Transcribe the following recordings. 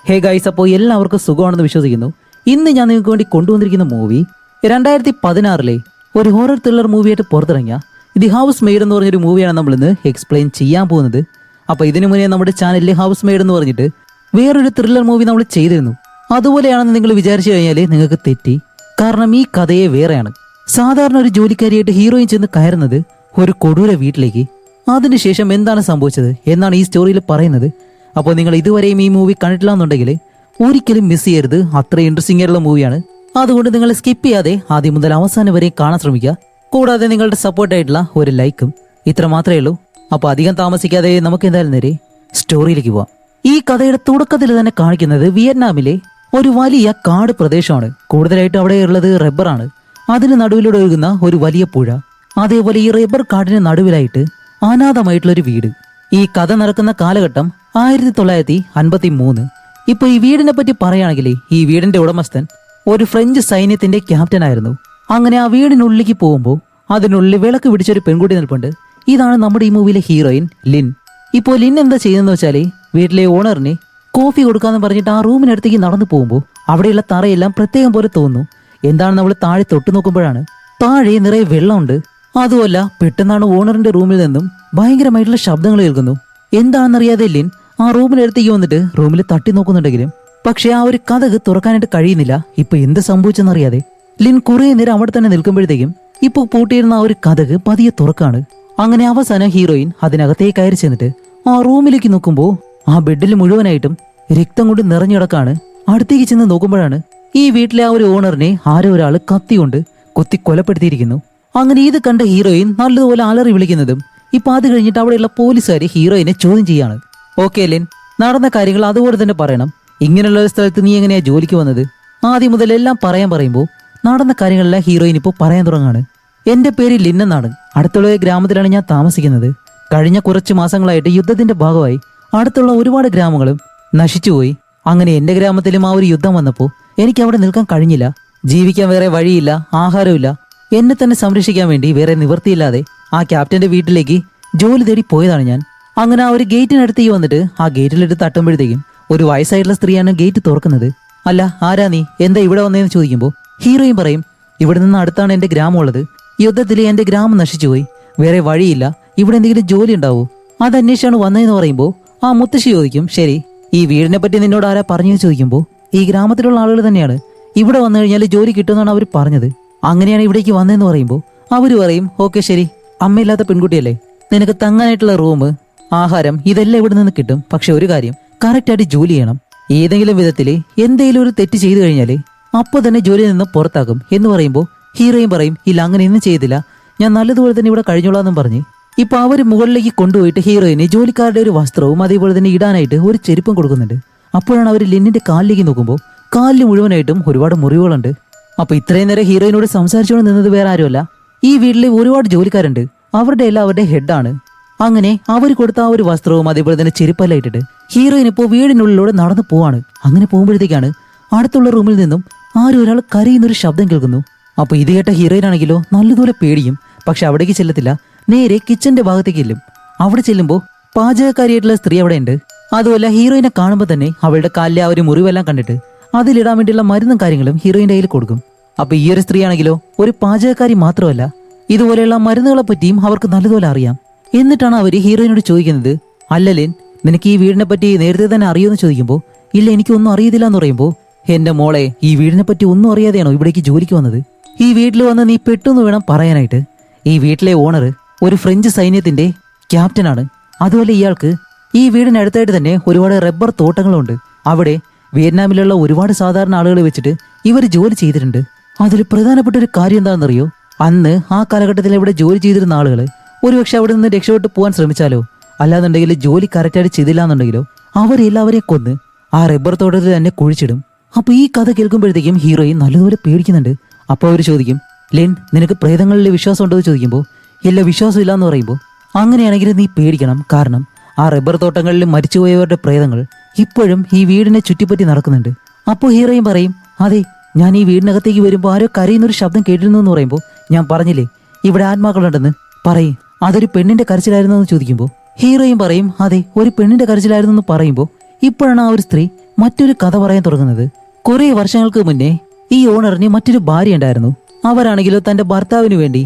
Hey guys, അപ്പോൾ എല്ലാവർക്കും സുഖമാണെന്ന് വിശ്വസിക്കുന്നു. ഇന്ന് ഞാൻ നിങ്ങൾക്ക് വേണ്ടി കൊണ്ടുവന്നിരിക്കുന്ന മൂവി 2016 ഒരു ഹൊറർ ത്രില്ലർ മൂവിയായിട്ട് പുറത്തിറങ്ങിയ ദി ഹൗസ് മെയ്ഡ് എന്ന് പറഞ്ഞൊരു മൂവിയാണ് നമ്മൾ ഇന്ന് എക്സ്പ്ലെയിൻ ചെയ്യാൻ പോകുന്നത്. അപ്പോൾ ഇതിനു മുന്നേ നമ്മുടെ ചാനലിൽ ഹൗസ് മെയ്ഡ് എന്ന് പറഞ്ഞിട്ട് വേറൊരു ത്രില്ലർ മൂവി നമ്മൾ ചെയ്തിരുന്നു. അതുപോലെയാണെന്ന് നിങ്ങൾ വിചാരിച്ചു കഴിഞ്ഞാൽ നിങ്ങൾക്ക് തെറ്റി. കാരണം ഈ കഥയെ വേറെയാണ്. സാധാരണ ഒരു ജോലിക്കാരിയായിട്ട് ഹീറോയിൻ ചെന്ന് കയറുന്നത് ഒരു കൊടൂര വീട്ടിലേക്ക്. അതിനുശേഷം എന്താണ് സംഭവിച്ചത് എന്നാണ് ഈ സ്റ്റോറിയിൽ പറയുന്നത്. അപ്പോൾ നിങ്ങൾ ഇതുവരെയും ഈ മൂവി കണ്ടിട്ടില്ല എന്നുണ്ടെങ്കിൽ ഒരിക്കലും മിസ് ചെയ്യരുത്. അത്ര ഇൻട്രസ്റ്റിംഗ് ആയിട്ടുള്ള മൂവിയാണ്. അതുകൊണ്ട് നിങ്ങൾ സ്കിപ്പ് ചെയ്യാതെ ആദ്യം മുതൽ അവസാനം വരെ കാണാൻ ശ്രമിക്കുക. കൂടാതെ നിങ്ങളുടെ സപ്പോർട്ടായിട്ടുള്ള ഒരു ലൈക്കും. ഇത്ര മാത്രമേ ഉള്ളൂ. അപ്പോൾ അധികം താമസിക്കാതെ നമുക്ക് എന്തായാലും നേരെ സ്റ്റോറിയിലേക്ക് പോവാം. ഈ കഥയുടെ തുടക്കത്തിൽ തന്നെ കാണിക്കുന്നത് വിയറ്റ്നാമിലെ ഒരു വലിയ കാട് പ്രദേശമാണ്. കൂടുതലായിട്ട് അവിടെ ഉള്ളത് റബ്ബറാണ്. അതിന് നടുവിലൂടെ ഒഴുകുന്ന ഒരു വലിയ പുഴ. അതേപോലെ ഈ റബ്ബർ കാടിന് നടുവിലായിട്ട് അനാഥമായിട്ടുള്ള ഒരു വീട്. ഈ കഥ നടക്കുന്ന കാലഘട്ടം 1953. ഇപ്പൊ ഈ വീടിനെ പറ്റി പറയുകയാണെങ്കിൽ ഈ വീടിന്റെ ഉടമസ്ഥൻ ഒരു ഫ്രഞ്ച് സൈന്യത്തിന്റെ ക്യാപ്റ്റൻ ആയിരുന്നു. അങ്ങനെ ആ വീടിനുള്ളിലേക്ക് പോകുമ്പോൾ അതിനുള്ളിൽ വിളക്ക് പിടിച്ചൊരു പെൺകുട്ടി നിൽപ്പുണ്ട്. ഇതാണ് നമ്മുടെ ഈ മൂവിയിലെ ഹീറോയിൻ ലിൻ. ഇപ്പോൾ ലിൻ എന്താ ചെയ്യുന്നതെന്ന് വെച്ചാല് വീട്ടിലെ ഓണറിന് കോഫി കൊടുക്കാന്ന് പറഞ്ഞിട്ട് ആ റൂമിനടുത്തേക്ക് നടന്നു പോകുമ്പോൾ അവിടെയുള്ള തറയെല്ലാം പ്രത്യേകം പോലെ തോന്നുന്നു. എന്താണ് നമ്മൾ താഴെ തൊട്ടു നോക്കുമ്പോഴാണ് താഴെ നിറയെ വെള്ളമുണ്ട്. അതുമല്ല, പെട്ടെന്നാണ് ഓണറിന്റെ റൂമിൽ നിന്നും ഭയങ്കരമായിട്ടുള്ള ശബ്ദങ്ങൾ കേൾക്കുന്നു. എന്താണെന്നറിയാതെ ലിൻ ആ റൂമിനടുത്തേക്ക് വന്നിട്ട് റൂമിൽ തട്ടി നോക്കുന്നുണ്ടെങ്കിലും പക്ഷെ ആ ഒരു കതക് തുറക്കാനായിട്ട് കഴിയുന്നില്ല. ഇപ്പൊ എന്ത് സംഭവിച്ചെന്നറിയാതെ ലിൻ കുറെ നേരം അവിടെ തന്നെ നിൽക്കുമ്പോഴത്തേക്കും ഇപ്പൊ പൂട്ടിയിരുന്ന ആ ഒരു കതക് പതിയെ തുറക്കാണ്. അങ്ങനെ അവസാനം ഹീറോയിൻ അതിനകത്തേക്ക് കയറി ചെന്നിട്ട് ആ റൂമിലേക്ക് നോക്കുമ്പോൾ ആ ബെഡിൽ മുഴുവനായിട്ടും രക്തം കൊണ്ട് നിറഞ്ഞിടക്കാണ്. അടുത്തേക്ക് ചെന്ന് നോക്കുമ്പോഴാണ് ഈ വീട്ടിലെ ആ ഒരു ഓണറിനെ ആരോ ഒരാള് കത്തികൊണ്ട് കൊത്തി കൊലപ്പെടുത്തിയിരിക്കുന്നു. അങ്ങനെ ഇത് കണ്ട ഹീറോയിൻ നല്ലതുപോലെ അലറി വിളിക്കുന്നതും ഇപ്പൊ അത് കഴിഞ്ഞിട്ട് അവിടെയുള്ള പോലീസുകാർ ഹീറോയിനെ ചോദ്യം ചെയ്യാണ്. ഓക്കെ ലിൻ, നടന്ന കാര്യങ്ങൾ അതുപോലെ തന്നെ പറയണം. ഇങ്ങനെയുള്ള ഒരു സ്ഥലത്ത് നീ എങ്ങനെയാ ജോലിക്ക് വന്നത്? ആദ്യം മുതൽ എല്ലാം പറയാൻ പറയുമ്പോൾ നടന്ന കാര്യങ്ങളെല്ലാം ഹീറോയിൻ ഇപ്പോൾ പറയാൻ തുടങ്ങാണ്. എന്റെ പേര് ലിൻ എന്നാണ്. അടുത്തുള്ള ഗ്രാമത്തിലാണ് ഞാൻ താമസിക്കുന്നത്. കഴിഞ്ഞ കുറച്ച് മാസങ്ങളായിട്ട് യുദ്ധത്തിന്റെ ഭാഗമായി അടുത്തുള്ള ഒരുപാട് ഗ്രാമങ്ങളും നശിച്ചുപോയി. അങ്ങനെ എന്റെ ഗ്രാമത്തിലും ആ ഒരു യുദ്ധം വന്നപ്പോൾ എനിക്ക് അവിടെ നിൽക്കാൻ കഴിഞ്ഞില്ല. ജീവിക്കാൻ വേറെ വഴിയില്ല, ആഹാരമില്ല. എന്നെ തന്നെ സംരക്ഷിക്കാൻ വേണ്ടി വേറെ നിവൃത്തിയില്ലാതെ ആ ക്യാപ്റ്റന്റെ വീട്ടിലേക്ക് ജോലി തേടി പോയതാണ് ഞാൻ. അങ്ങനെ ആ ഒരു ഗേറ്റിനടുത്തേക്ക് വന്നിട്ട് ആ ഗേറ്റിലിട്ട് തട്ടുമ്പോഴത്തേക്കും ഒരു വയസ്സായിട്ടുള്ള സ്ത്രീയാണ് ഗേറ്റ് തുറക്കുന്നത്. അല്ല, ആരാ നീ? എന്താ ഇവിടെ വന്നതെന്ന് ചോദിക്കുമ്പോൾ ഹീറോയിൻ പറയും, ഇവിടെ നിന്ന് അടുത്താണ് എന്റെ ഗ്രാമം ഉള്ളത്. യുദ്ധത്തിൽ എന്റെ ഗ്രാമം നശിച്ചുപോയി. വേറെ വഴിയില്ല. ഇവിടെ എന്തെങ്കിലും ജോലി ഉണ്ടാവോ? അതന്വേഷിച്ചാണ് വന്നതെന്ന് പറയുമ്പോൾ ആ മുത്തശ്ശി ചോദിക്കും, ശരി, ഈ വീടിനെ പറ്റി നിന്നോട് ആരാ പറഞ്ഞെന്ന് ചോദിക്കുമ്പോൾ ഈ ഗ്രാമത്തിലുള്ള ആളുകൾ തന്നെയാണ്. ഇവിടെ വന്നു കഴിഞ്ഞാൽ ജോലി കിട്ടുമെന്നാണ് അവർ പറഞ്ഞത്. അങ്ങനെയാണ് ഇവിടേക്ക് വന്നതെന്ന് പറയുമ്പോൾ അവർ പറയും, ഓക്കെ ശരി, അമ്മയില്ലാത്ത പെൺകുട്ടിയല്ലേ, നിനക്ക് തങ്ങാനായിട്ടുള്ള റൂം, ആഹാരം ഇതെല്ലാം ഇവിടെ നിന്ന് കിട്ടും. പക്ഷെ ഒരു കാര്യം, കറക്റ്റായിട്ട് ജോലി ചെയ്യണം. ഏതെങ്കിലും വിധത്തിൽ എന്തെങ്കിലും ഒരു തെറ്റ് ചെയ്തു കഴിഞ്ഞാൽ അപ്പോൾ തന്നെ ജോലിയിൽ നിന്ന് പുറത്താക്കും എന്ന് പറയുമ്പോൾ ഹീറോയിൻ പറയും, ഇല്ല, അങ്ങനെയൊന്നും ചെയ്തില്ല, ഞാൻ നല്ലതുപോലെ തന്നെ ഇവിടെ കഴിഞ്ഞോളാന്നും പറഞ്ഞ് ഇപ്പൊ അവർ മുകളിലേക്ക് കൊണ്ടുപോയിട്ട് ഹീറോയിന് ജോലിക്കാരുടെ ഒരു വസ്ത്രവും അതേപോലെ തന്നെ ഇടാനായിട്ട് ഒരു ചെരുപ്പും കൊടുക്കുന്നുണ്ട്. അപ്പോഴാണ് അവർ ലിന്നിന്റെ കാലിലേക്ക് നോക്കുമ്പോൾ കാലിൽ മുഴുവനായിട്ടും ഒരുപാട് മുറിവുകളുണ്ട്. അപ്പൊ ഇത്രയും നേരം ഹീറോയിനോട് സംസാരിച്ചുകൊണ്ട് നിന്നത് വേറെ ആരുമല്ല, ഈ വീട്ടിലെ ഒരുപാട് ജോലിക്കാരുണ്ട്. അവരുടെ എല്ലാം അവരുടെ ഹെഡാണ്. അങ്ങനെ അവർ കൊടുത്ത ആ ഒരു വസ്ത്രവും അതേപോലെ തന്നെ ചെരുപ്പെല്ലാം ഇട്ടിട്ട് ഹീറോയിൻ ഇപ്പോൾ വീടിനുള്ളിലൂടെ നടന്നു പോവാണ്. അങ്ങനെ പോകുമ്പോഴത്തേക്കാണ് അടുത്തുള്ള റൂമിൽ നിന്നും ആരും ഒരാൾ കരയുന്നൊരു ശബ്ദം കേൾക്കുന്നു. അപ്പൊ ഇത് കേട്ട ഹീറോയിൻ ആണെങ്കിലോ നല്ലതുപോലെ പേടിയും. പക്ഷെ അവിടേക്ക് ചെല്ലത്തില്ല, നേരെ കിച്ചന്റെ ഭാഗത്തേക്ക് ചെല്ലും. അവിടെ ചെല്ലുമ്പോൾ പാചകക്കാരിയായിട്ടുള്ള സ്ത്രീ അവിടെ ഉണ്ട്. അതുമല്ല, ഹീറോയിനെ കാണുമ്പോൾ തന്നെ അവളുടെ കാലിലെ ആ ഒരു മുറിവെല്ലാം കണ്ടിട്ട് അതിലിടാൻ വേണ്ടിയുള്ള മരുന്നും കാര്യങ്ങളും ഹീറോയിന്റെ കയ്യിൽ കൊടുക്കും. അപ്പൊ ഈ ഒരു സ്ത്രീ ആണെങ്കിലോ ഒരു പാചകക്കാരി മാത്രമല്ല, ഇതുപോലെയുള്ള മരുന്നുകളെ പറ്റിയും അവർക്ക് നല്ലതുപോലെ അറിയാം. എന്നിട്ടാണ് അവര് ഹീറോയിനോട് ചോദിക്കുന്നത്, അല്ല ലിൻ, നിനക്ക് ഈ വീടിനെ പറ്റി നേരത്തെ തന്നെ അറിയുമെന്ന് ചോദിക്കുമ്പോൾ ഇല്ല, എനിക്കൊന്നും അറിയത്തില്ല എന്ന് പറയുമ്പോൾ, എന്റെ മോളെ, ഈ വീടിനെ പറ്റി ഒന്നും അറിയാതെയാണോ ഇവിടേക്ക് ജോലിക്ക് വന്നത്? ഈ വീട്ടിൽ വന്ന് നീ പെട്ടെന്ന് വേണം പറയാനായിട്ട്. ഈ വീട്ടിലെ ഓണർ ഒരു ഫ്രഞ്ച് സൈന്യത്തിന്റെ ക്യാപ്റ്റനാണ്. അതുപോലെ ഇയാൾക്ക് ഈ വീടിനടുത്തായിട്ട് തന്നെ ഒരുപാട് റബ്ബർ തോട്ടങ്ങളുണ്ട്. അവിടെ വിയറ്റ്നാമിലുള്ള ഒരുപാട് സാധാരണ ആളുകളെ വെച്ചിട്ട് ഇവർ ജോലി ചെയ്തിട്ടുണ്ട്. അതിൽ പ്രധാനപ്പെട്ട ഒരു കാര്യം എന്താണെന്നറിയോ? അന്ന് ആ കാലഘട്ടത്തിൽ ഇവിടെ ജോലി ചെയ്തിരുന്ന ആളുകൾ ഒരുപക്ഷെ അവിടെ നിന്ന് രക്ഷപ്പെട്ട് പോകാൻ ശ്രമിച്ചാലോ, അല്ലാന്നുണ്ടെങ്കിൽ ജോലി കറക്റ്റായിട്ട് ചെയ്തില്ല എന്നുണ്ടെങ്കിലോ അവരെല്ലാവരെയും കൊന്ന് ആ റബ്ബർ തോട്ടത്തിൽ തന്നെ കുഴിച്ചിടും. അപ്പൊ ഈ കഥ കേൾക്കുമ്പോഴത്തേക്കും ഹീറോയിൻ നല്ലതുപോലെ പേടിക്കുന്നുണ്ട്. അപ്പൊ അവർ ചോദിക്കും, ലിൻ, നിനക്ക് പ്രേതങ്ങളിൽ വിശ്വാസം ഉണ്ടോ എന്ന് ചോദിക്കുമ്പോൾ ഇല്ല, വിശ്വാസം ഇല്ല എന്ന് പറയുമ്പോൾ അങ്ങനെയാണെങ്കിൽ നീ പേടിക്കണം. കാരണം ആ റബ്ബർ തോട്ടങ്ങളിൽ മരിച്ചുപോയവരുടെ പ്രേതങ്ങൾ ഇപ്പോഴും ഈ വീടിനെ ചുറ്റിപ്പറ്റി നടക്കുന്നുണ്ട്. അപ്പോൾ ഹീറോയിൻ പറയും, അതെ, ഞാൻ ഈ വീടിനകത്തേക്ക് വരുമ്പോൾ ആരോ കരയുന്നൊരു ശബ്ദം കേട്ടിരുന്നു എന്ന് പറയുമ്പോൾ ഞാൻ പറഞ്ഞില്ലേ ഇവിടെ ആത്മാക്കളുണ്ടെന്ന്. പറയും, അതൊരു പെണ്ണിന്റെ കരച്ചിലായിരുന്നു എന്ന് ചോദിക്കുമ്പോൾ ഹീറോയിൻ പറയും, അതെ, ഒരു പെണ്ണിന്റെ കരച്ചിലായിരുന്നു എന്ന് പറയുമ്പോൾ ഇപ്പോഴാണ് ആ ഒരു സ്ത്രീ മറ്റൊരു കഥ പറയാൻ തുടങ്ങുന്നത് കുറെ വർഷങ്ങൾക്ക് മുന്നേ ഈ ഓണറിന് മറ്റൊരു ഭാര്യ ഉണ്ടായിരുന്നു. അവരാണെങ്കിലോ തന്റെ ഭർത്താവിന് വേണ്ടി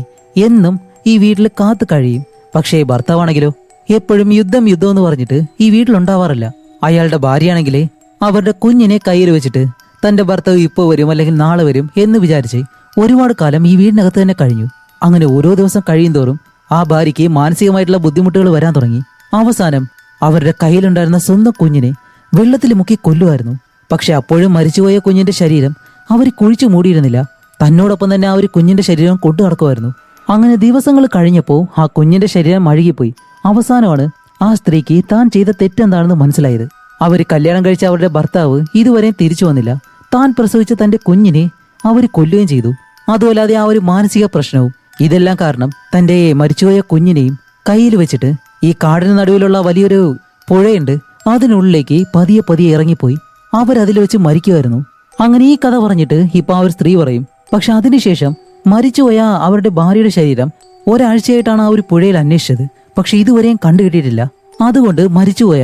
എന്നും ഈ വീട്ടിൽ കാത്തു കഴിയും. പക്ഷേ ഭർത്താവാണെങ്കിലോ എപ്പോഴും യുദ്ധം എന്ന് പറഞ്ഞിട്ട് ഈ വീട്ടിലുണ്ടാവാറില്ല. അയാളുടെ ഭാര്യയാണെങ്കിലേ അവരുടെ കുഞ്ഞിനെ കയ്യിൽ വെച്ചിട്ട് തന്റെ ഭർത്താവ് ഇപ്പോൾ വരും അല്ലെങ്കിൽ നാളെ വരും എന്ന് വിചാരിച്ച് ഒരുപാട് കാലം ഈ വീടിനകത്ത് തന്നെ കഴിഞ്ഞു. അങ്ങനെ ഓരോ ദിവസം കഴിയുന്തോറും ആ ഭാര്യയ്ക്ക് മാനസികമായിട്ടുള്ള ബുദ്ധിമുട്ടുകൾ വരാൻ തുടങ്ങി. അവസാനം അവരുടെ കയ്യിലുണ്ടായിരുന്ന സ്വന്തം കുഞ്ഞിനെ വെള്ളത്തിൽ മുക്കി കൊല്ലുമായിരുന്നു. പക്ഷെ അപ്പോഴും മരിച്ചുപോയ കുഞ്ഞിന്റെ ശരീരം അവർ കുഴിച്ചു മൂടിയിരുന്നില്ല. തന്നോടൊപ്പം തന്നെ ആ ഒരു കുഞ്ഞിന്റെ ശരീരം കൊണ്ടു നടക്കുമായിരുന്നു. അങ്ങനെ ദിവസങ്ങൾ കഴിഞ്ഞപ്പോൾ ആ കുഞ്ഞിന്റെ ശരീരം അഴുകിപ്പോയി. അവസാനമാണ് ആ സ്ത്രീക്ക് താൻ ചെയ്ത തെറ്റെന്താണെന്ന് മനസ്സിലായത്. അവര് കല്യാണം കഴിച്ച അവരുടെ ഭർത്താവ് ഇതുവരെയും തിരിച്ചു വന്നില്ല. താൻ പ്രസവിച്ച തന്റെ കുഞ്ഞിനെ അവർ കൊല്ലുകയും ചെയ്തു. അതുമല്ലാതെ ആ ഒരു മാനസിക പ്രശ്നവും ഇതെല്ലാം കാരണം തന്റെ മരിച്ചുപോയ കുഞ്ഞിനെയും കയ്യിൽ വെച്ചിട്ട് ഈ കാടിന് നടുവിലുള്ള വലിയൊരു പുഴയുണ്ട്, അതിനുള്ളിലേക്ക് പതിയെ പതിയെ ഇറങ്ങിപ്പോയി അവരതിൽ വെച്ച് മരിക്കുമായിരുന്നു. അങ്ങനെ ഈ കഥ പറഞ്ഞിട്ട് ഇപ്പൊ ആ ഒരു സ്ത്രീ പറയും, പക്ഷെ അതിനുശേഷം മരിച്ചുപോയ അവരുടെ ഭാര്യയുടെ ശരീരം ഒരാഴ്ചയായിട്ടാണ് ആ ഒരു പുഴയിൽ അന്വേഷിച്ചത്. പക്ഷെ ഇതുവരെയും കണ്ടുകിട്ടിയിട്ടില്ല. അതുകൊണ്ട് മരിച്ചുപോയ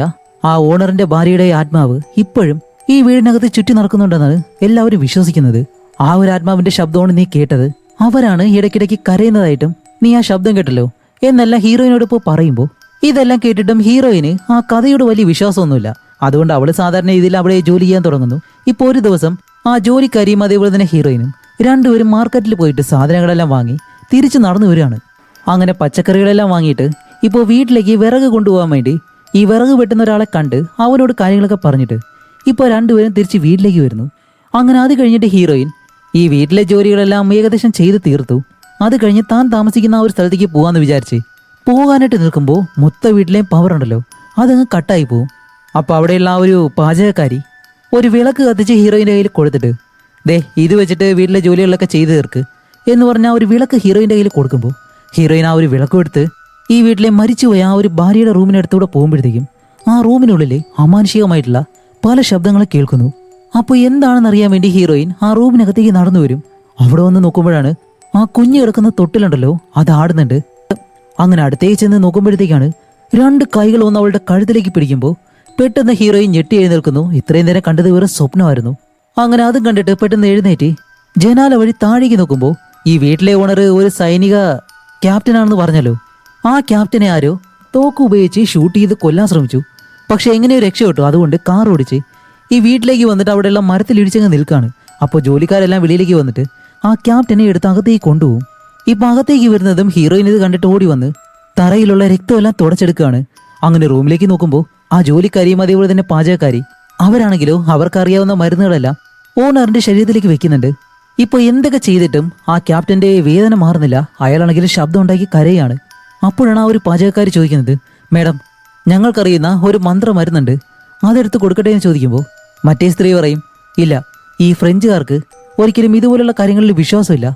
ആ ഓണറിന്റെ ഭാര്യയുടെ ആത്മാവ് ഇപ്പോഴും ഈ വീടിനകത്ത് ചുറ്റി നടക്കുന്നുണ്ടെന്നാണ് എല്ലാവരും വിശ്വസിക്കുന്നത്. ആ ഒരു ആത്മാവിന്റെ ശബ്ദമാണ് നീ കേട്ടത്. അവരാണ് ഇടയ്ക്കിടയ്ക്ക് കരയുന്നതായിട്ടും നീ ആ ശബ്ദം കേട്ടല്ലോ എന്നെല്ലാം ഹീറോയിനോട് ഇപ്പോൾ പറയുമ്പോൾ ഇതെല്ലാം കേട്ടിട്ടും ഹീറോയിന് ആ കഥയോട് വലിയ വിശ്വാസമൊന്നുമില്ല. അതുകൊണ്ട് അവള് സാധാരണ രീതിയിൽ അവിടെ ജോലി ചെയ്യാൻ തുടങ്ങുന്നു. ഇപ്പൊ ഒരു ദിവസം ആ ജോലിക്കാരിയും അതേപോലെ തന്നെ ഹീറോയിനും രണ്ടുപേരും മാർക്കറ്റിൽ പോയിട്ട് സാധനങ്ങളെല്ലാം വാങ്ങി തിരിച്ചു നടന്നു വരികയാണ്. അങ്ങനെ പച്ചക്കറികളെല്ലാം വാങ്ങിയിട്ട് ഇപ്പോൾ വീട്ടിലേക്ക് വിറക് കൊണ്ടുപോകാൻ വേണ്ടി ഈ വിറക് വെട്ടുന്ന ഒരാളെ കണ്ട് അവനോട് കാര്യങ്ങളൊക്കെ പറഞ്ഞിട്ട് ഇപ്പോൾ രണ്ടുപേരും തിരിച്ച് വീട്ടിലേക്ക് വരുന്നു. അങ്ങനെ അത് കഴിഞ്ഞിട്ട് ഹീറോയിൻ ഈ വീട്ടിലെ ജോലികളെല്ലാം ഏകദേശം ചെയ്ത് തീർത്തു. അത് കഴിഞ്ഞ് താൻ താമസിക്കുന്ന ആ ഒരു സ്ഥലത്തേക്ക് പോകാമെന്ന് വിചാരിച്ച് പോകാനായിട്ട് നിൽക്കുമ്പോൾ മൊത്ത വീട്ടിലെയും പവർ ഉണ്ടല്ലോ അതങ്ങ് കട്ടായി പോവും. അപ്പോൾ അവിടെയുള്ള ആ ഒരു പാചകക്കാരി ഒരു വിളക്ക് കത്തിച്ച് ഹീറോയിൻ്റെ കയ്യിൽ കൊടുത്തിട്ട് ദേ ഇത് വെച്ചിട്ട് വീട്ടിലെ ജോലികളൊക്കെ ചെയ്തു തീർക്ക് എന്ന് പറഞ്ഞാൽ ഒരു വിളക്ക് ഹീറോയിൻ്റെ കയ്യിൽ കൊടുക്കുമ്പോൾ ഹീറോയിൻ ആ ഒരു വിളക്ക് എടുത്ത് ഈ വീട്ടിലെ മരിച്ചുപോയ ആ ഒരു ഭാര്യയുടെ റൂമിനടുത്തൂടെ പോകുമ്പോഴത്തേക്കും ആ റൂമിനുള്ളിൽ അമാനുഷികമായിട്ടുള്ള പല ശബ്ദങ്ങൾ കേൾക്കുന്നു. അപ്പോൾ എന്താണെന്ന് അറിയാൻ വേണ്ടി ഹീറോയിൻ ആ റൂമിനകത്തേക്ക് നടന്നു വരും. അവിടെ വന്ന് നോക്കുമ്പോഴാണ് ആ കുഞ്ഞ് കിടക്കുന്ന തൊട്ടിലുണ്ടല്ലോ അത് ആടുന്നുണ്ട്. അങ്ങനെ അടുത്തേക്ക് ചെന്ന് നോക്കുമ്പോഴത്തേക്കാണ് രണ്ട് കൈകൾ ഒന്ന് അവളുടെ കഴുത്തിലേക്ക് പിടിക്കുമ്പോൾ പെട്ടെന്ന് ഹീറോയിൻ ഞെട്ടി എഴുന്നേൽക്കുന്നു. ഇത്രയും നേരം കണ്ടത് വേറെ സ്വപ്നമായിരുന്നു. അങ്ങനെ അതും കണ്ടിട്ട് പെട്ടെന്ന് എഴുന്നേറ്റ് ജനാല വഴി താഴേക്ക് നോക്കുമ്പോൾ ഈ വീട്ടിലെ ഓണർ ഒരു സൈനിക ക്യാപ്റ്റനാണെന്ന് പറഞ്ഞല്ലോ. ആ ക്യാപ്റ്റനെ ആരോ തോക്ക് ഉപയോഗിച്ച് ഷൂട്ട് ചെയ്ത് കൊല്ലാൻ ശ്രമിച്ചു. പക്ഷെ എങ്ങനെയോ രക്ഷപ്പെട്ടു. അതുകൊണ്ട് കാർ ഓടിച്ച് ഈ വീട്ടിലേക്ക് വന്നിട്ട് അവിടെയുള്ള മരത്തിൽ ഇടിച്ചങ്ങ് നിൽക്കാണ്. അപ്പോൾ ജോലിക്കാരെല്ലാം വെളിയിലേക്ക് വന്നിട്ട് ആ ക്യാപ്റ്റനെ എടുത്ത് അകത്തേക്ക് കൊണ്ടുപോകും. ഇപ്പൊ അകത്തേക്ക് വരുന്നതും ഹീറോയിൻ ഇത് കണ്ടിട്ട് ഓടി വന്ന് തറയിലുള്ള രക്തമെല്ലാം തുടച്ചെടുക്കുകയാണ്. അങ്ങനെ റൂമിലേക്ക് നോക്കുമ്പോൾ ആ ജോലിക്കാരിയും അതേപോലെ തന്നെ പാചകക്കാരി അവരാണെങ്കിലോ അവർക്കറിയാവുന്ന മരുന്നുകളെല്ലാം ഓണറിന്റെ ശരീരത്തിലേക്ക് വെക്കുന്നുണ്ട്. ഇപ്പൊ എന്തൊക്കെ ചെയ്തിട്ടും ആ ക്യാപ്റ്റന്റെ വേദന മാറുന്നില്ല. അയാളാണെങ്കിൽ ശബ്ദം ഉണ്ടാക്കി കരയാണ്. അപ്പോഴാണ് ആ ഒരു പാചകക്കാരി ചോദിക്കുന്നത്, മേഡം ഞങ്ങൾക്കറിയുന്ന ഒരു മന്ത്രമരുന്നുണ്ട്, അതെടുത്ത് കൊടുക്കട്ടെ എന്ന് ചോദിക്കുമ്പോൾ മറ്റേ സ്ത്രീ പറയും, ഇല്ല, ഈ ഫ്രഞ്ചുകാർക്ക് ഒരിക്കലും ഇതുപോലുള്ള കാര്യങ്ങളിൽ വിശ്വാസമില്ല.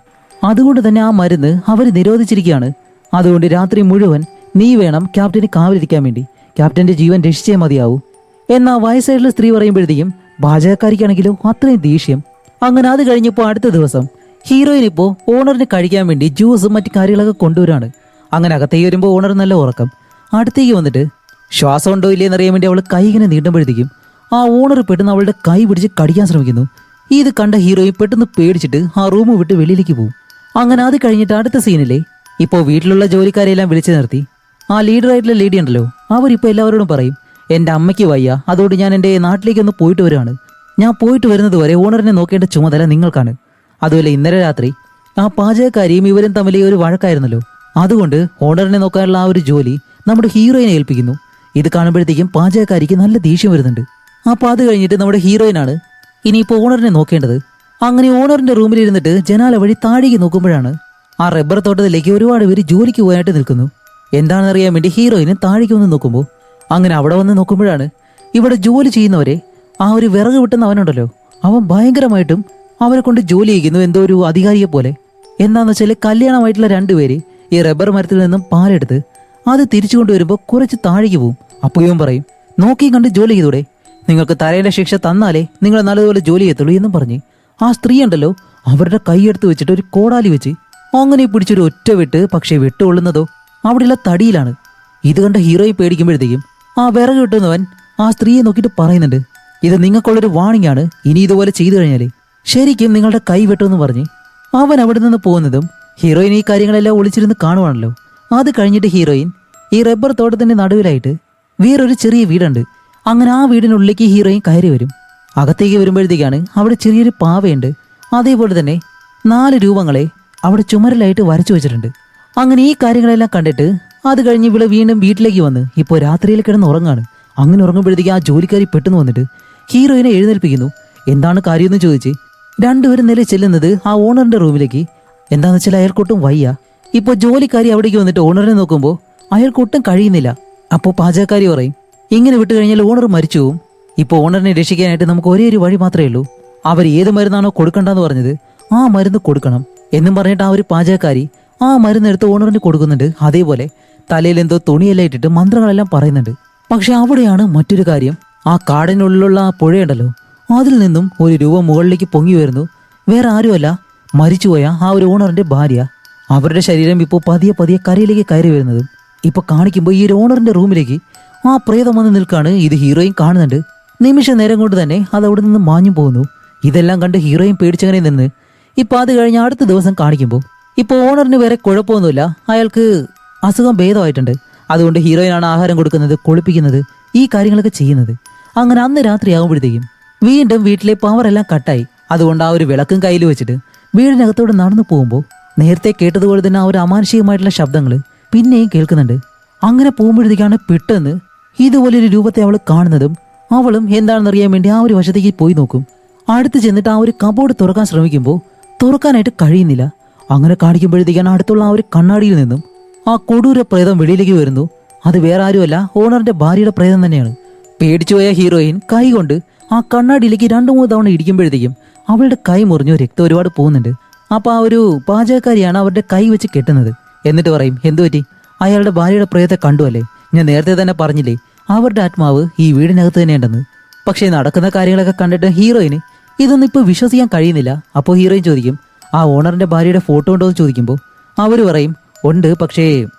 അതുകൊണ്ട് തന്നെ ആ മരുന്ന് അവർ നിരോധിച്ചിരിക്കുകയാണ്. അതുകൊണ്ട് രാത്രി മുഴുവൻ നീ വേണം ക്യാപ്റ്റന് കാവലിരിക്കാൻ വേണ്ടി. ക്യാപ്റ്റന്റെ ജീവൻ രക്ഷിച്ചേ മതിയാവൂ. എന്നാൽ വയസ്സായിട്ടുള്ള സ്ത്രീ പറയുമ്പോഴത്തേക്കും പാചകക്കാരിക്കാണെങ്കിലും അത്രയും ദേഷ്യം. അങ്ങനെ അത് കഴിഞ്ഞപ്പോൾ അടുത്ത ദിവസം ഹീറോയിൻ ഇപ്പോൾ ഓണറിന് കഴിക്കാൻ വേണ്ടി ജ്യൂസും മറ്റു കാര്യങ്ങളൊക്കെ കൊണ്ടുവരാണ്. അങ്ങനെ അകത്തേക്ക് വരുമ്പോൾ ഓണർ നല്ല ഉറക്കം. അടുത്തേക്ക് വന്നിട്ട് ശ്വാസം ഉണ്ടോ ഇല്ലേന്ന് അറിയാൻ വേണ്ടി അവൾ കൈ ഇങ്ങനെ നീട്ടുമ്പോഴത്തേക്കും ആ ഓണർ പെട്ടെന്ന് അവളുടെ കൈ പിടിച്ച് കടിക്കാൻ ശ്രമിക്കുന്നു. ഇത് കണ്ട ഹീറോയിൻ പെട്ടെന്ന് പേടിച്ചിട്ട് ആ റൂം വിട്ട് വെളിയിലേക്ക് പോകും. അങ്ങനെ അത് കഴിഞ്ഞിട്ട് അടുത്ത സീനിലെ ഇപ്പോൾ വീട്ടിലുള്ള ജോലിക്കാരെല്ലാം വിളിച്ചു നിർത്തി ആ ലീഡറായിട്ടുള്ള ലേഡി ഉണ്ടല്ലോ അവരിപ്പോൾ എല്ലാവരോടും പറയും, എൻ്റെ അമ്മയ്ക്ക് വയ്യ, അതുകൊണ്ട് ഞാൻ എൻ്റെ നാട്ടിലേക്കൊന്ന് പോയിട്ട് വരികയാണ്. ഞാൻ പോയിട്ട് വരുന്നത് വരെ ഓണറിനെ നോക്കേണ്ട ചുമതല നിങ്ങൾക്കാണ്. അതുപോലെ ഇന്നലെ രാത്രി ആ പാചകക്കാരിയും ഇവരും തമ്മിൽ ഒരു വഴക്കായിരുന്നല്ലോ. അതുകൊണ്ട് ഓണറിനെ നോക്കാനുള്ള ആ ഒരു ജോലി നമ്മുടെ ഹീറോയിനെ ഏൽപ്പിക്കുന്നു. ഇത് കാണുമ്പോഴത്തേക്കും പാചകക്കാരിക്ക് നല്ല ദേഷ്യം വരുന്നുണ്ട്. അപ്പോൾ അത് കഴിഞ്ഞിട്ട് നമ്മുടെ ഹീറോയിനാണ് ഇനിയിപ്പോൾ ഓണറിനെ നോക്കേണ്ടത്. അങ്ങനെ ഓണറിന്റെ റൂമിലിരുന്നിട്ട് ജനാല വഴി താഴേക്ക് നോക്കുമ്പോഴാണ് ആ റബ്ബർ തോട്ടത്തിലേക്ക് ഒരുപാട് പേര് ജോലിക്ക് പോകാനായിട്ട് നിൽക്കുന്നു. എന്താണെന്നറിയാൻ വേണ്ടി ഹീറോയിന് താഴേക്ക് വന്ന് നോക്കുമ്പോൾ അങ്ങനെ അവിടെ വന്ന് നോക്കുമ്പോഴാണ് ഇവിടെ ജോലി ചെയ്യുന്നവരെ ആ ഒരു വിറക് വിട്ടുന്ന അവനുണ്ടല്ലോ അവൻ ഭയങ്കരമായിട്ടും അവരെ കൊണ്ട് ജോലി ചെയ്യിക്കുന്നു, എന്തോ ഒരു അധികാരിയെ പോലെ. എന്താണെന്ന് വെച്ചാൽ കല്യാണമായിട്ടുള്ള രണ്ടുപേര് ഈ റബ്ബർ മരത്തിൽ നിന്നും പാലെടുത്ത് അത് തിരിച്ചു കൊണ്ടുവരുമ്പോൾ കുറച്ച് താഴേക്ക് പോവും. അപ്പോൾ ഇവൻ പറയും, നോക്കി കണ്ട് ജോലി ചെയ്തൂടെ, നിങ്ങൾക്ക് തരേണ്ട ശിക്ഷ തന്നാലേ നിങ്ങൾ നല്ലതുപോലെ ജോലി ചെയ്യത്തുള്ളൂ എന്നും പറഞ്ഞ് ആ സ്ത്രീ ഉണ്ടല്ലോ അവരുടെ കൈയെടുത്ത് വെച്ചിട്ട് ഒരു കോടാലി വെച്ച് അങ്ങനെ പിടിച്ചൊരു ഒറ്റ വെട്ട്. പക്ഷേ വെട്ടുകൊള്ളുന്നതോ അവിടെയുള്ള തടിയിലാണ്. ഇത് കണ്ട ഹീറോയെ പേടിക്കുമ്പോഴത്തേക്കും ആ വിറക് കിട്ടുന്നവൻ ആ സ്ത്രീയെ നോക്കിയിട്ട് പറയുന്നുണ്ട്, ഇത് നിങ്ങൾക്കുള്ളൊരു വാണിംഗ് ആണ്. ഇനി ഇതുപോലെ ചെയ്തു കഴിഞ്ഞാൽ ശരിക്കും നിങ്ങളുടെ കൈ വെട്ടുമെന്ന് പറഞ്ഞ് അവൻ അവിടെ നിന്ന് പോകുന്നതും ഹീറോയിൻ ഈ കാര്യങ്ങളെല്ലാം ഒളിച്ചിരുന്ന് കാണുവാണല്ലോ. അത് കഴിഞ്ഞിട്ട് ഹീറോയിൻ ഈ റബ്ബർ തോട്ടത്തിന്റെ നടുവിലായിട്ട് വേറൊരു ചെറിയ വീടുണ്ട്. അങ്ങനെ ആ വീടിനുള്ളിലേക്ക് ഹീറോയിൻ കയറി വരും. അകത്തേക്ക് വരുമ്പോഴത്തേക്കാണ് അവിടെ ചെറിയൊരു പാവയുണ്ട്. അതേപോലെ തന്നെ 4 രൂപങ്ങളെ അവിടെ ചുമരിലായിട്ട് വരച്ചു വെച്ചിട്ടുണ്ട്. അങ്ങനെ ഈ കാര്യങ്ങളെല്ലാം കണ്ടിട്ട് അത് കഴിഞ്ഞ് ഇവള് വീണ്ടും വീട്ടിലേക്ക് വന്ന് ഇപ്പോൾ രാത്രിയിൽ കിടന്ന് ഉറങ്ങാണ്. അങ്ങനെ ഉറങ്ങുമ്പോഴത്തേക്ക് ആ ജോലിക്കാരി പെട്ടെന്ന് വന്നിട്ട് ഹീറോയിനെ എഴുന്നേൽപ്പിക്കുന്നു. എന്താണ് കാര്യമെന്ന് ചോദിച്ച് രണ്ടുപേരും നില ചെല്ലുന്നത് ആ ഓണറിന്റെ റൂമിലേക്ക്. എന്താന്ന് വെച്ചാൽ അയാൾക്കൊട്ടും വയ്യ. ഇപ്പോൾ ജോലിക്കാരി അവിടേക്ക് വന്നിട്ട് ഓണറിനെ നോക്കുമ്പോൾ അയാൾക്കൊട്ടും കഴിയുന്നില്ല. അപ്പോൾ പാചകക്കാരി പറയും, ഇങ്ങനെ വിട്ടു കഴിഞ്ഞാൽ ഓണർ മരിച്ചു പോവും. ഇപ്പോൾ ഓണറിനെ രക്ഷിക്കാനായിട്ട് നമുക്ക് ഒരേ ഒരു വഴി മാത്രമേ ഉള്ളൂ. അവർ ഏത് മരുന്നാണോ കൊടുക്കണ്ടെന്ന് പറഞ്ഞത് ആ മരുന്ന് കൊടുക്കണം എന്നും പറഞ്ഞിട്ട് ആ ഒരു പാചകക്കാരി ആ മരുന്നെടുത്ത് ഓണറിന് കൊടുക്കുന്നുണ്ട്. അതേപോലെ തലയിൽ എന്തോ തുണിയെല്ലാം ഇട്ടിട്ട് മന്ത്രങ്ങളെല്ലാം പറയുന്നുണ്ട്. പക്ഷെ അവിടെയാണ് മറ്റൊരു കാര്യം. ആ കാടിനുള്ളിലുള്ള ആ പുഴയുണ്ടല്ലോ, അതിൽ നിന്നും 1 രൂപ മുകളിലേക്ക് പൊങ്ങി വരുന്നു. വേറെ ആരുമല്ല, മരിച്ചുപോയ ആ ഒരു ഓണറിന്റെ ഭാര്യ. അവരുടെ ശരീരം ഇപ്പോൾ പതിയെ പതിയെ കരയിലേക്ക് കയറി വരുന്നതും ഇപ്പൊ കാണിക്കുമ്പോൾ ഈ ഒരു ഓണറിന്റെ റൂമിലേക്ക് ആ പ്രേതം വന്ന് നിൽക്കാണ്. ഇത് ഹീറോയിൻ കാണുന്നുണ്ട്. നിമിഷ നേരം കൊണ്ട് തന്നെ അത് അവിടെ നിന്ന് മാഞ്ഞു പോകുന്നു. ഇതെല്ലാം കണ്ട് ഹീറോയിൻ പേടിച്ചങ്ങനെ നിന്ന് ഇപ്പൊ അത് കഴിഞ്ഞ് അടുത്ത ദിവസം കാണിക്കുമ്പോൾ ഇപ്പൊ ഓണറിന് വേറെ കുഴപ്പമൊന്നുമില്ല. അയാൾക്ക് അസുഖം ഭേദമായിട്ടുണ്ട്. അതുകൊണ്ട് ഹീറോയിനാണ് ആഹാരം കൊടുക്കുന്നത്, കുളിപ്പിക്കുന്നത്, ഈ കാര്യങ്ങളൊക്കെ ചെയ്യുന്നത്. അങ്ങനെ അന്ന് രാത്രി ആകുമ്പോഴത്തേക്കും വീണ്ടും വീട്ടിലെ പവറെല്ലാം കട്ടായി. അതുകൊണ്ട് ആ ഒരു വിളക്കും കയ്യിൽ വെച്ചിട്ട് വീടിനകത്തോടെ നടന്നു പോകുമ്പോൾ നേരത്തെ കേട്ടതുപോലെ തന്നെ ആ ഒരു അമാനുഷികമായിട്ടുള്ള ശബ്ദങ്ങൾ പിന്നെയും കേൾക്കുന്നുണ്ട്. അങ്ങനെ പോകുമ്പോഴത്തേക്കാണ് പെട്ടെന്ന് ഇതുപോലൊരു രൂപത്തെ അവൾ കാണുന്നതും അവളും എന്താണെന്നറിയാൻ വേണ്ടി ആ ഒരു വശത്തേക്ക് പോയി നോക്കും. അടുത്ത് ചെന്നിട്ട് ആ ഒരു കബോർഡ് തുറക്കാൻ ശ്രമിക്കുമ്പോൾ തുറക്കാനായിട്ട് കഴിയുന്നില്ല. അങ്ങനെ കാണിക്കുമ്പോഴത്തേക്കാണ് അടുത്തുള്ള ആ ഒരു കണ്ണാടിയിൽ നിന്നും ആ കൊടൂര പ്രേതം വെളിയിലേക്ക് വരുന്നു. അത് വേറെ ആരുമല്ല, ഓണറിന്റെ ഭാര്യയുടെ പ്രേതം തന്നെയാണ്. പേടിച്ചുപോയ ഹീറോയിൻ കൈ കൊണ്ട് ആ കണ്ണാടിയിലേക്ക് 2-3 തവണ ഇടിക്കുമ്പോഴത്തേക്കും അവളുടെ കൈ മുറിഞ്ഞു, രക്തം ഒരുപാട് പോകുന്നുണ്ട്. അപ്പൊ ആ ഒരു പാചകക്കാരിയാണ് അവരുടെ കൈ വെച്ച് കെട്ടുന്നത്. എന്നിട്ട് പറയും, എന്തുപറ്റി, അയാളുടെ ഭാര്യയുടെ പ്രേതത്തെ കണ്ടു അല്ലേ? ഞാൻ നേരത്തെ തന്നെ പറഞ്ഞില്ലേ അവരുടെ ആത്മാവ് ഈ വീടിനകത്ത് തന്നെയുണ്ടെന്ന്. പക്ഷേ നടക്കുന്ന കാര്യങ്ങളൊക്കെ കണ്ടിട്ട് ഹീറോയിന് ഇതൊന്നും ഇപ്പൊ വിശ്വസിക്കാൻ കഴിയുന്നില്ല. അപ്പോൾ ഹീറോയിൻ ചോദിക്കും, ആ ഓണറിന്റെ ഭാര്യയുടെ ഫോട്ടോ ഉണ്ടോ എന്ന് ചോദിക്കുമ്പോൾ അവര് പറയും, ഉണ്ട്, പക്ഷേ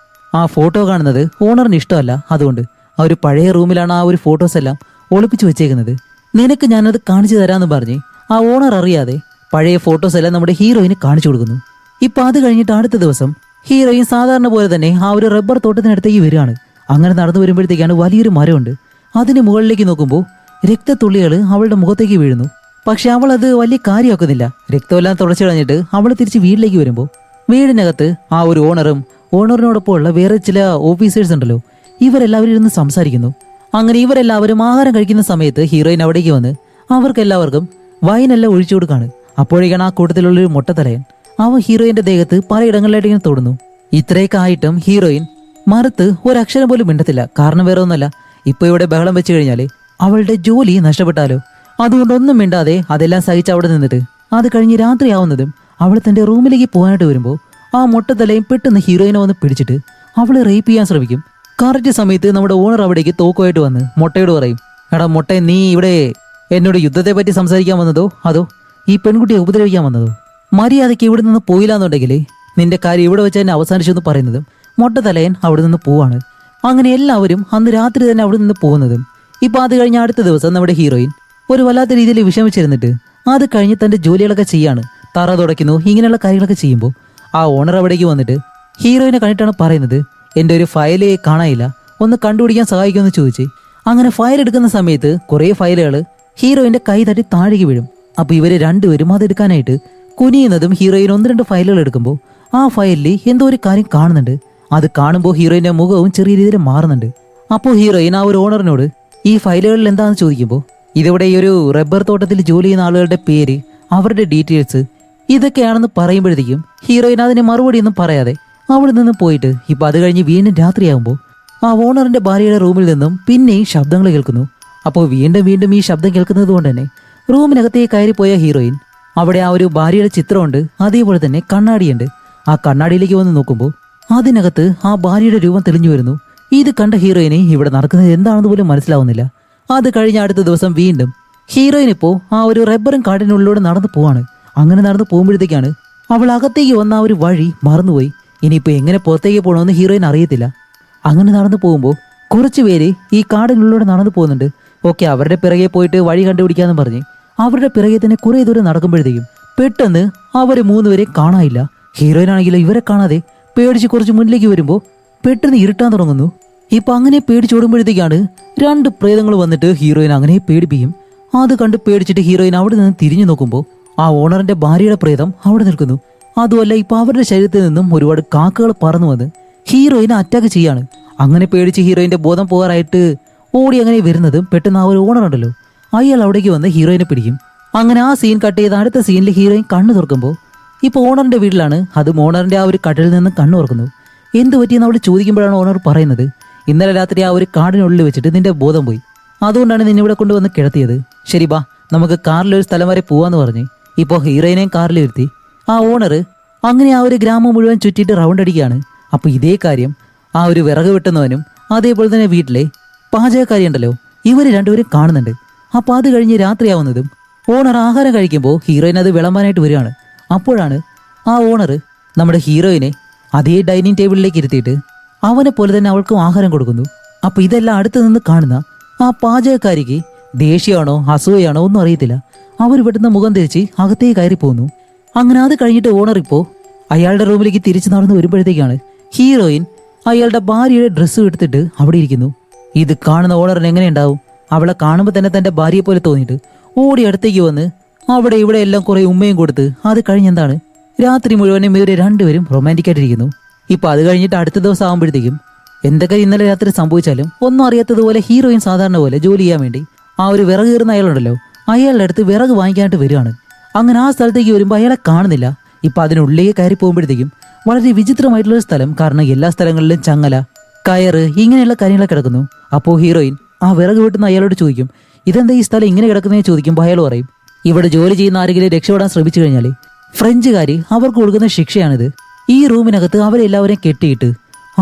ആ ഫോട്ടോ കാണുന്നത് ഓണറിന് ഇഷ്ടമല്ല. അതുകൊണ്ട് ആ ഒരു പഴയ റൂമിലാണ് ആ ഒരു ഫോട്ടോസ് എല്ലാം ഒളിപ്പിച്ചു വെച്ചേക്കുന്നത്. നിനക്ക് ഞാനത് കാണിച്ചു തരാമെന്ന് പറഞ്ഞ് ആ ഓണർ അറിയാതെ പഴയ ഫോട്ടോസ് എല്ലാം നമ്മുടെ ഹീറോയിന് കാണിച്ചു കൊടുക്കുന്നു. ഇപ്പൊ അത് കഴിഞ്ഞിട്ട് അടുത്ത ദിവസം ഹീറോയിൻ സാധാരണ പോലെ തന്നെ ആ ഒരു റബ്ബർ തോട്ടത്തിനടുത്തേക്ക് വരികയാണ്. അങ്ങനെ നടന്നു വരുമ്പോഴത്തേക്കാണ് വലിയൊരു മരമുണ്ട്. അതിന് മുകളിലേക്ക് നോക്കുമ്പോൾ രക്തത്തുള്ളികൾ അവളുടെ മുഖത്തേക്ക് വീഴുന്നു. പക്ഷെ അവൾ അത് വലിയ കാര്യമാക്കുന്നില്ല. രക്തമെല്ലാം തുടച്ചു കളഞ്ഞിട്ട് അവൾ തിരിച്ച് വീട്ടിലേക്ക് വരുമ്പോൾ വീടിനകത്ത് ആ ഒരു ഓണറും ഓണറിനോടൊപ്പം ഉള്ള വേറെ ചില ഓഫീസേഴ്സ് ഉണ്ടല്ലോ, ഇവരെല്ലാവരും ഇരുന്ന് സംസാരിക്കുന്നു. അങ്ങനെ ഇവരെല്ലാവരും ആഹാരം കഴിക്കുന്ന സമയത്ത് ഹീറോയിൻ അവിടേക്ക് വന്ന് അവർക്കെല്ലാവർക്കും വൈനെല്ലാം ഒഴിച്ചു കൊടുക്കാണ്. അപ്പോഴേക്കാണ് ആ കൂട്ടത്തിലുള്ളൊരു മൊട്ടത്തലയൻ അവൻ ഹീറോയിന്റെ ദേഹത്ത് പലയിടങ്ങളിലായിട്ട് ഇങ്ങനെ തൊടുന്നു. ഇത്രയൊക്കെ ആയിട്ടും ഹീറോയിൻ മറുത്ത് ഒരക്ഷരം പോലും മിണ്ടത്തില്ല. കാരണം വേറെ ഒന്നല്ല, ഇപ്പൊ ഇവിടെ ബഹളം വെച്ച് കഴിഞ്ഞാല് അവളുടെ ജോലി നഷ്ടപ്പെട്ടാലോ. അതുകൊണ്ടൊന്നും മിണ്ടാതെ അതെല്ലാം സഹിച്ച് അവിടെ നിന്നിട്ട് അത് കഴിഞ്ഞ് രാത്രി ആവുന്നതും അവൾ തന്റെ റൂമിലേക്ക് പോകാനായിട്ട് വരുമ്പോൾ ആ മൊട്ടത്തലയും പെട്ടെന്ന് ഹീറോയിനെ വന്ന് പിടിച്ചിട്ട് അവളെ റേപ്പ് ചെയ്യാൻ ശ്രമിക്കും. കറക്റ്റ് സമയത്ത് നമ്മുടെ ഓണർ അവിടേക്ക് തോക്കുമായിട്ട് വന്ന് മൊട്ടയോട് പറയും, എടാ മൊട്ട, നീ ഇവിടെ എന്നോട് യുദ്ധത്തെ പറ്റി സംസാരിക്കാൻ വന്നതോ അതോ ഈ പെൺകുട്ടിയെ ഉപദ്രവിക്കാൻ വന്നതോ? മര്യാദയ്ക്ക് ഇവിടെ നിന്ന് പോയില്ലാന്നുണ്ടെങ്കിൽ നിന്റെ കാര്യം ഇവിടെ വെച്ച് തന്നെ അവസാനിച്ചെന്ന് പറയുന്നതും മൊട്ടത്തലയൻ അവിടെ നിന്ന് പോവാണ്. അങ്ങനെ എല്ലാവരും അന്ന് രാത്രി തന്നെ അവിടെ നിന്ന് പോകുന്നതും ഇപ്പൊ അത് കഴിഞ്ഞ അടുത്ത ദിവസം നമ്മുടെ ഹീറോയിൻ ഒരു വല്ലാത്ത രീതിയിൽ വിഷമിച്ചിരുന്നിട്ട് അത് കഴിഞ്ഞ് തന്റെ ജോലികളൊക്കെ ചെയ്യാണ്. തറ തുടയ്ക്കുന്നു, ഇങ്ങനെയുള്ള കാര്യങ്ങളൊക്കെ ചെയ്യുമ്പോൾ ആ ഓണർ അവിടേക്ക് വന്നിട്ട് ഹീറോയിനെ കണ്ടിട്ടാണ് പറയുന്നത്, എൻ്റെ ഒരു ഫയല് കാണാനില്ല, ഒന്ന് കണ്ടുപിടിക്കാൻ സഹായിക്കുമെന്ന് ചോദിച്ച്. അങ്ങനെ ഫയൽ എടുക്കുന്ന സമയത്ത് കുറേ ഫയലുകൾ ഹീറോയിന്റെ കൈ തട്ടി താഴേക്ക് വീഴും. അപ്പൊ ഇവര് രണ്ടുപേരും അതെടുക്കാനായിട്ട് കുനിയുന്നതും ഹീറോയിൻ 1-2 ഫയലുകൾ എടുക്കുമ്പോൾ ആ ഫയലിൽ എന്തോ ഒരു കാര്യം കാണുന്നുണ്ട്. അത് കാണുമ്പോൾ ഹീറോയിന്റെ മുഖവും ചെറിയ രീതിയിൽ മാറുന്നുണ്ട്. അപ്പോൾ ഹീറോയിൻ ആ ഒരു ഓണറിനോട് ഈ ഫയലുകളിൽ എന്താണെന്ന് ചോദിക്കുമ്പോൾ ഇതിവിടെ ഈ ഒരു റബ്ബർ തോട്ടത്തിൽ ജോലി ചെയ്യുന്ന ആളുകളുടെ പേര്, അവരുടെ ഡീറ്റെയിൽസ് ഇതൊക്കെയാണെന്ന് പറയുമ്പോഴത്തേക്കും ഹീറോയിൻ അതിന് മറുപടി ഒന്നും പറയാതെ അവിടെ നിന്ന് പോയിട്ട് ഇപ്പൊ അത് കഴിഞ്ഞ് വീണ്ടും രാത്രിയാകുമ്പോൾ ആ ഓണറിന്റെ ഭാര്യയുടെ റൂമിൽ നിന്നും പിന്നെയും ശബ്ദങ്ങൾ കേൾക്കുന്നു. അപ്പോൾ വീണ്ടും വീണ്ടും ഈ ശബ്ദം കേൾക്കുന്നത് കൊണ്ട് തന്നെ റൂമിനകത്തേക്ക് കയറിപ്പോയ ഹീറോയിൻ അവിടെ ആ ഒരു ഭാര്യയുടെ ചിത്രമുണ്ട്, അതേപോലെ തന്നെ കണ്ണാടിയുണ്ട്. ആ കണ്ണാടിയിലേക്ക് വന്ന് നോക്കുമ്പോൾ അതിനകത്ത് ആ ഭാര്യയുടെ രൂപം തെളിഞ്ഞു വരുന്നു. ഇത് കണ്ട ഹീറോയിനെ ഇവിടെ നടക്കുന്നത് എന്താണെന്ന് പോലും മനസ്സിലാവുന്നില്ല. അത് കഴിഞ്ഞ അടുത്ത ദിവസം വീണ്ടും ഹീറോയിൻ ഇപ്പോ ആ ഒരു റബ്ബറും കാടിനുള്ളിലൂടെ നടന്നു പോവാണ്. അങ്ങനെ നടന്നു പോകുമ്പോഴത്തേക്കാണ് അവൾ അകത്തേക്ക് വന്ന ആ ഒരു വഴി മറന്നുപോയി. ഇനിയിപ്പോ എങ്ങനെ പുറത്തേക്ക് പോകണമെന്ന് ഹീറോയിൻ അറിയത്തില്ല. അങ്ങനെ നടന്നു പോകുമ്പോൾ കുറച്ചു പേര് ഈ കാടിനുള്ളിലൂടെ നടന്നു പോകുന്നുണ്ട്. ഓക്കെ അവരുടെ പിറകെ പോയിട്ട് വഴി കണ്ടുപിടിക്കാന്ന് പറഞ്ഞ് അവരുടെ പിറകെ തന്നെ കുറെ ദൂരം നടക്കുമ്പോഴത്തേക്കും പെട്ടെന്ന് അവര് മൂന്നുപേരെ കാണാനില്ല. ഹീറോയിൻ ആണെങ്കിലോ ഇവരെ കാണാതെ പേടിച്ച് കുറച്ച് മുന്നിലേക്ക് വരുമ്പോൾ പെട്ടെന്ന് ഇരുട്ടാൻ തുടങ്ങുന്നു. ഇപ്പൊ അങ്ങനെ പേടിച്ചോടുമ്പോഴത്തേക്കാണ് രണ്ട് പ്രേതങ്ങൾ വന്നിട്ട് ഹീറോയിൻ അങ്ങനെ പേടിപ്പിക്കും. അത് കണ്ട് പേടിച്ചിട്ട് ഹീറോയിൻ അവിടെ നിന്ന് തിരിഞ്ഞു നോക്കുമ്പോൾ ആ ഓണറിന്റെ ഭാര്യയുടെ പ്രേതം അവിടെ നിൽക്കുന്നു. അതുമല്ല ഇപ്പൊ അവരുടെ ശരീരത്തിൽ നിന്നും ഒരുപാട് കാക്കകൾ പറന്നു വന്ന് ഹീറോയിനെ അറ്റാക്ക് ചെയ്യാണ്. അങ്ങനെ പേടിച്ച് ഹീറോയിന്റെ ബോധം പോകാറായിട്ട് ഓടി അങ്ങനെ വരുന്നതും പെട്ടെന്ന് ആ ഒരു ഓണർ ഉണ്ടല്ലോ അയാൾ അവിടേക്ക് വന്ന് ഹീറോയിനെ പിടിക്കും. അങ്ങനെ ആ സീൻ കട്ട് ചെയ്ത് അടുത്ത സീനിൽ ഹീറോയിൻ കണ്ണു തുറക്കുമ്പോൾ ഇപ്പൊ ഓണറിന്റെ വീട്ടിലാണ്. അതും ഓണറിന്റെ ആ ഒരു കട്ടിലിൽ നിന്ന് കണ്ണു തുറക്കുന്നു. എന്ത് പറ്റിയെന്ന് അവിടെ ചോദിക്കുമ്പോഴാണ് ഓണർ പറയുന്നത്, ഇന്നലെ രാത്രി ആ ഒരു കാടിനുള്ളിൽ വെച്ചിട്ട് നിന്റെ ബോധം പോയി, അതുകൊണ്ടാണ് നിന്നെ ഇവിടെ കൊണ്ടുവന്ന് കിടത്തിയത്. ശരി ബാ നമുക്ക് കാറിലൊരു സ്ഥലം വരെ പോവാന്ന് പറഞ്ഞ് ഇപ്പോൾ ഹീറോയിനെയും കാറിൽ ഇരുത്തി ആ ഓണർ അങ്ങനെ ആ ഒരു ഗ്രാമം മുഴുവൻ ചുറ്റിയിട്ട് റൗണ്ട് അടിക്കുകയാണ്. അപ്പൊ ഇതേ കാര്യം ആ ഒരു വിറക് വെട്ടുന്നവനും അതേപോലെ തന്നെ വീട്ടിലെ പാചകക്കാരി ഉണ്ടല്ലോ ഇവര് രണ്ടുപേരും കാണുന്നുണ്ട്. അപ്പൊ അത് കഴിഞ്ഞ് രാത്രിയാവുന്നതും ഓണർ ആഹാരം കഴിക്കുമ്പോൾ ഹീറോയിൻ അത് വിളമ്പാനായിട്ട് വരികയാണ്. അപ്പോഴാണ് ആ ഓണർ നമ്മുടെ ഹീറോയിനെ അതേ ഡൈനിങ് ടേബിളിലേക്ക് ഇരുത്തിയിട്ട് അവനെ പോലെ തന്നെ അവൾക്കും ആഹാരം കൊടുക്കുന്നു. അപ്പൊ ഇതെല്ലാം അടുത്ത് നിന്ന് കാണുന്ന ആ പാചകക്കാരിക്ക് ദേഷ്യമാണോ അസൂയാണോ ഒന്നും അറിയത്തില്ല. അവർ പെട്ടെന്ന് മുഖം തിരിച്ച് അകത്തേക്ക് കയറി പോകുന്നു. അങ്ങനെ അത് കഴിഞ്ഞിട്ട് ഓണർ ഇപ്പോ അയാളുടെ റൂമിലേക്ക് തിരിച്ചു നടന്നു വരുമ്പോഴത്തേക്കാണ് ഹീറോയിൻ അയാളുടെ ഭാര്യയുടെ ഡ്രസ്സ് എടുത്തിട്ട് അവിടെ ഇരിക്കുന്നു. ഇത് കാണുന്ന ഓണറിന് എങ്ങനെയുണ്ടാവും? അവളെ കാണുമ്പോൾ തന്നെ തന്റെ ഭാര്യയെ പോലെ തോന്നിയിട്ട് ഓടി അടുത്തേക്ക് വന്ന് അവിടെ ഇവിടെ എല്ലാം കുറെ ഉമ്മയും കൊടുത്ത് അത് കഴിഞ്ഞെന്താണ് രാത്രി മുഴുവനും ഇവര് രണ്ടുപേരും റൊമാൻറ്റിക് ആയിട്ടിരിക്കുന്നു. ഇപ്പൊ അത് കഴിഞ്ഞിട്ട് അടുത്ത ദിവസം ആകുമ്പോഴത്തേക്കും എന്തൊക്കെ ഇന്നലെ രാത്രി സംഭവിച്ചാലും ഒന്നും അറിയാത്തതുപോലെ ഹീറോയിൻ സാധാരണ പോലെ ജോലി ചെയ്യാൻ വേണ്ടി ആ ഒരു വിറക് കയറുന്ന അയാളുണ്ടല്ലോ അയാളുടെ അടുത്ത് വിറക് വാങ്ങിക്കാനായിട്ട് വരികയാണ്. അങ്ങനെ ആ സ്ഥലത്തേക്ക് വരുമ്പോൾ അയാളെ കാണുന്നില്ല. ഇപ്പൊ അതിനുള്ളിലേക്ക് കയറി പോകുമ്പോഴത്തേക്കും വളരെ വിചിത്രമായിട്ടുള്ള ഒരു സ്ഥലം. കാരണം എല്ലാ സ്ഥലങ്ങളിലും ചങ്ങല കയറ് ഇങ്ങനെയുള്ള കാര്യങ്ങളൊക്കെ കിടക്കുന്നു. അപ്പോൾ ഹീറോയിൻ ആ വിറക് വെട്ടുന്ന അയാളോട് ചോദിക്കും, ഇതെന്താ ഈ സ്ഥലം ഇങ്ങനെ കിടക്കുന്നതെന്ന് ചോദിക്കുമ്പോൾ അയാൾ പറയും, ഇവിടെ ജോലി ചെയ്യുന്ന ആരെങ്കിലും രക്ഷപ്പെടാൻ ശ്രമിച്ചു കഴിഞ്ഞാൽ ഫ്രഞ്ചുകാര് അവർക്ക് കൊടുക്കുന്ന ശിക്ഷയാണിത്. ഈ റൂമിനകത്ത് അവരെല്ലാവരെയും കെട്ടിയിട്ട്